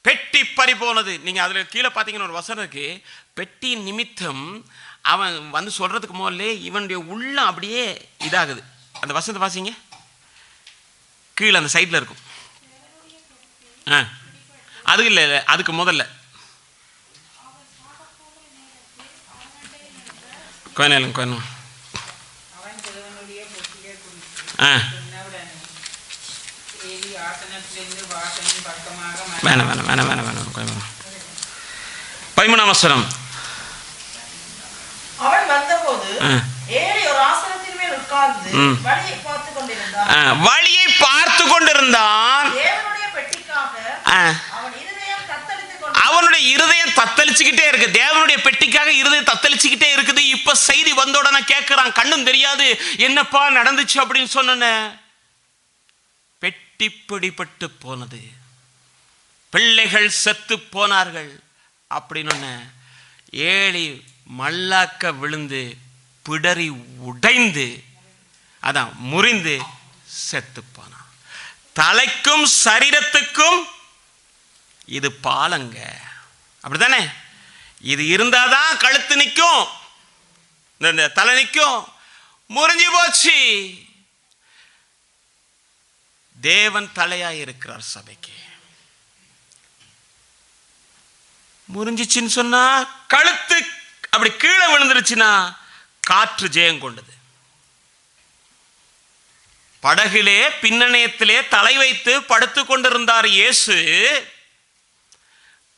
பெட்டி பறி போனது. நீங்க அதுல கீழே பார்த்தீங்கன்னா ஒரு வசனம் இருக்கு, பெட்டி நிமித்தம் அவன் வந்து சொல்றதுக்கு முதல்ல இவனுடைய உள்ளம் அப்படியே இதாகுது. அந்த வசனத்தை வாசிங்க, கீழே அந்த சைட்ல இருக்கும். அது இல்லை, அதுக்கு முதல்ல கொஞ்சம் வேணாம் 13ஆம் வசனம். அவன் வந்தபோது ஏலி ஒரு ஆசனத்தின் மேல் உட்கார்ந்து வழியை பார்த்து கொண்டிருந்தான். வழியை பார்த்து கொண்டிருந்தான். தேவனுடைய பெட்டிக்காக அவனுடைய இருதயம் தத்தளிச்சுக்கிட்டே இருக்கு. தேவனுடைய பெட்டிக்காக இருதயம் தத்தளிச்சுக்கிட்டே இருக்குது. இப்ப செய்தி வந்த உடனே கேட்கிறான், கண்ணும் தெரியாது, என்னப்பா நடந்துச்சு அப்படின்னு சொன்ன. பெட்டி பிடிபட்டு போனது, பிள்ளைகள் செத்து போனார்கள் அப்படின்னு ஏலி மல்லாக்க விழுந்து பிடரி உடைந்து அதான் முறிந்து செத்து போனான். தலைக்கும் சரீரத்துக்கும் இது பாலங்க, அப்படித்தானே? இது இருந்தாதான் கழுத்து நிற்கும், இந்த தலை நிற்கும். முறிஞ்சு போச்சு. தேவன் தலையாய் இருக்கிறார் சபைக்கு. முறிஞ்சிச்சுன்னு சொன்னா கழுத்து அப்படி கீழே விழுந்துருச்சுன்னா காற்று ஜெயம் கொண்டது. படகிலே பின்னணியத்திலே தலை வைத்து படுத்து கொண்டிருந்தார் இயேசு.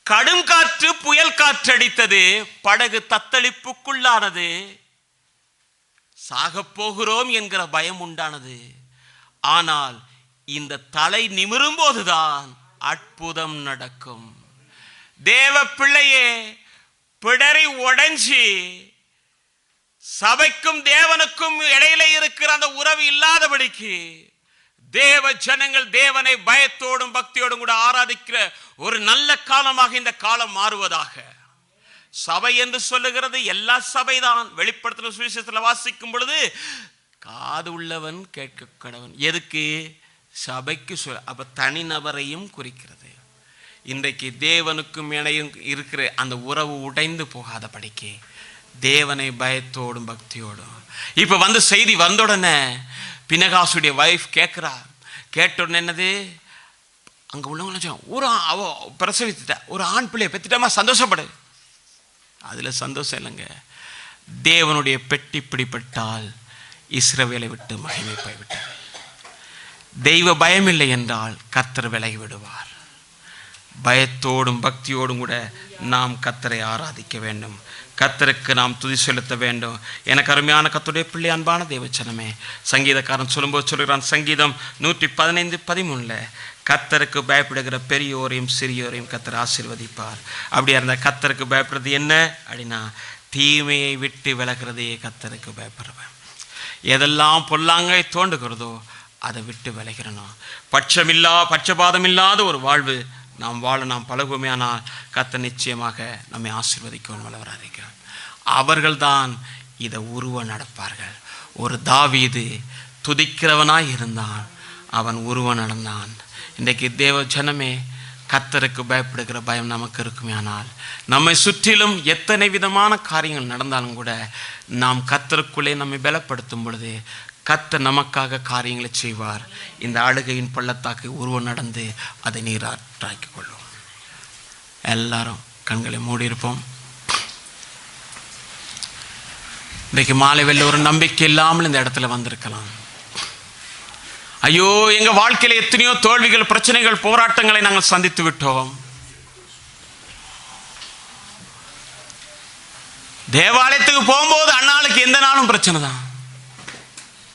கடும் காற்று புயல் காற்று அடித்தது, படகு தத்தளிப்புக்குள்ளானது. சாகப் போகிறோம் என்கிற பயம் உண்டானது. ஆனால் இந்த தலை நிமிரும் போதுதான் அற்புதம் நடக்கும். தேவ பிள்ளையே, பிடரி உடைஞ்சி சபைக்கும் தேவனுக்கும் இடையில இருக்கிற அந்த உறவு இல்லாதபடிக்கு தேவ ஜனங்கள் தேவனை பயத்தோடும் பக்தியோடும் கூட ஆராதிக்கிற ஒரு நல்ல காலமாக இந்த காலம் மாறுவதாக. சபை என்று சொல்லுகிறது எல்லா சபைதான். வெளிப்படுத்தின சுவிசேஷத்தில் வாசிக்கும் பொழுது காது உள்ளவன் கேட்க கடவன். எதுக்கு? சபைக்கு சொல்ல. அப்ப தனிநபரையும் குறிக்கிறது. இன்றைக்கு தேவனுக்கும் இணையும் இருக்கிற அந்த உறவு உடைந்து போகாதபடிக்கு தேவனை பயத்தோடும் பக்தியோடும். இப்ப வந்து செய்தி வந்த உடனே பினகாசுடைய வைஃப் கேட்கிறா. கேட்ட உடனே என்னது, அங்க உள்ளவங்க ஒரு அவ பிரசவித்துட்டா, ஒரு ஆண் பிள்ளையை பெற்றுட்டாமா, சந்தோஷப்படு. அதுல சந்தோஷம் இல்லைங்க. தேவனுடைய பெட்டி பிடிப்பட்டால் இஸ்ரவேலை விட்டு மகிமை போய்விட்டார். தெய்வ பயம் இல்லை என்றால் கர்த்தர் விலகி விடுவார். பயத்தோடும் பக்தியோடும் கூட நாம் கர்த்தரை ஆராதிக்க வேண்டும். கர்த்தருக்கு நாம் துதி செலுத்த வேண்டும். எனக்கு அருமையான கர்த்தருடைய பிள்ளை, அன்பான தேவச்சனமே, சங்கீதக்காரன் சொல்லும்போது சொல்கிறான், சங்கீதம் 115:13, கர்த்தருக்கு பயப்படுகிற பெரியோரையும் சிறியோரையும் கர்த்தர் ஆசீர்வதிப்பார். அப்படியா இருந்தால் கர்த்தருக்கு பயப்படுறது என்ன அப்படின்னா, தீமையை விட்டு விலகிறதே கர்த்தருக்கு பயப்படுவேன். எதெல்லாம் பொல்லாங்கை தோண்டுகிறதோ அதை விட்டு விலகிறணும். பட்சபாதம் இல்லாத ஒரு வாழ்வு நாம் வாழ நாம் பழகுமையானால் கர்த்தர் நிச்சயமாக நம்மை ஆசீர்வதிக்கணும் வளவராதிக்கிறார். அவர்கள்தான் இதை உருவ நடப்பார்கள். ஒரு தாவீது துதிக்கிறவனாய் இருந்தான், அவன் உருவ நடந்தான். இன்றைக்கு தேவ ஜனமே, கர்த்தருக்கு பயப்படுகிற பயம் நமக்கு இருக்குமையானால் நம்மை சுற்றிலும் எத்தனை விதமான காரியங்கள் நடந்தாலும் கூட நாம் கர்த்தருக்குள்ளே நம்மை பலப்படுத்தும் பொழுது கர்த்தர் நமக்காக காரியங்களை செய்வார். இந்த அழுகையின் பள்ளத்தாக்கு உருவம் நடந்து அதை நீராற்றாக்கிக் கொள்ளும். எல்லாரும் கண்களை மூடியிருப்போம். இன்றைக்கு மாலை வெள்ள ஒரு நம்பிக்கை இல்லாமல் இந்த இடத்துல வந்திருக்கலாம். ஐயோ, எங்க வாழ்க்கையில எத்தனையோ தோல்விகள், பிரச்சனைகள், போராட்டங்களை நாங்கள் சந்தித்து விட்டோம். தேவாலயத்துக்கு போகும்போது அண்ணாளுக்கு எந்த நாளும் பிரச்சனை தான்.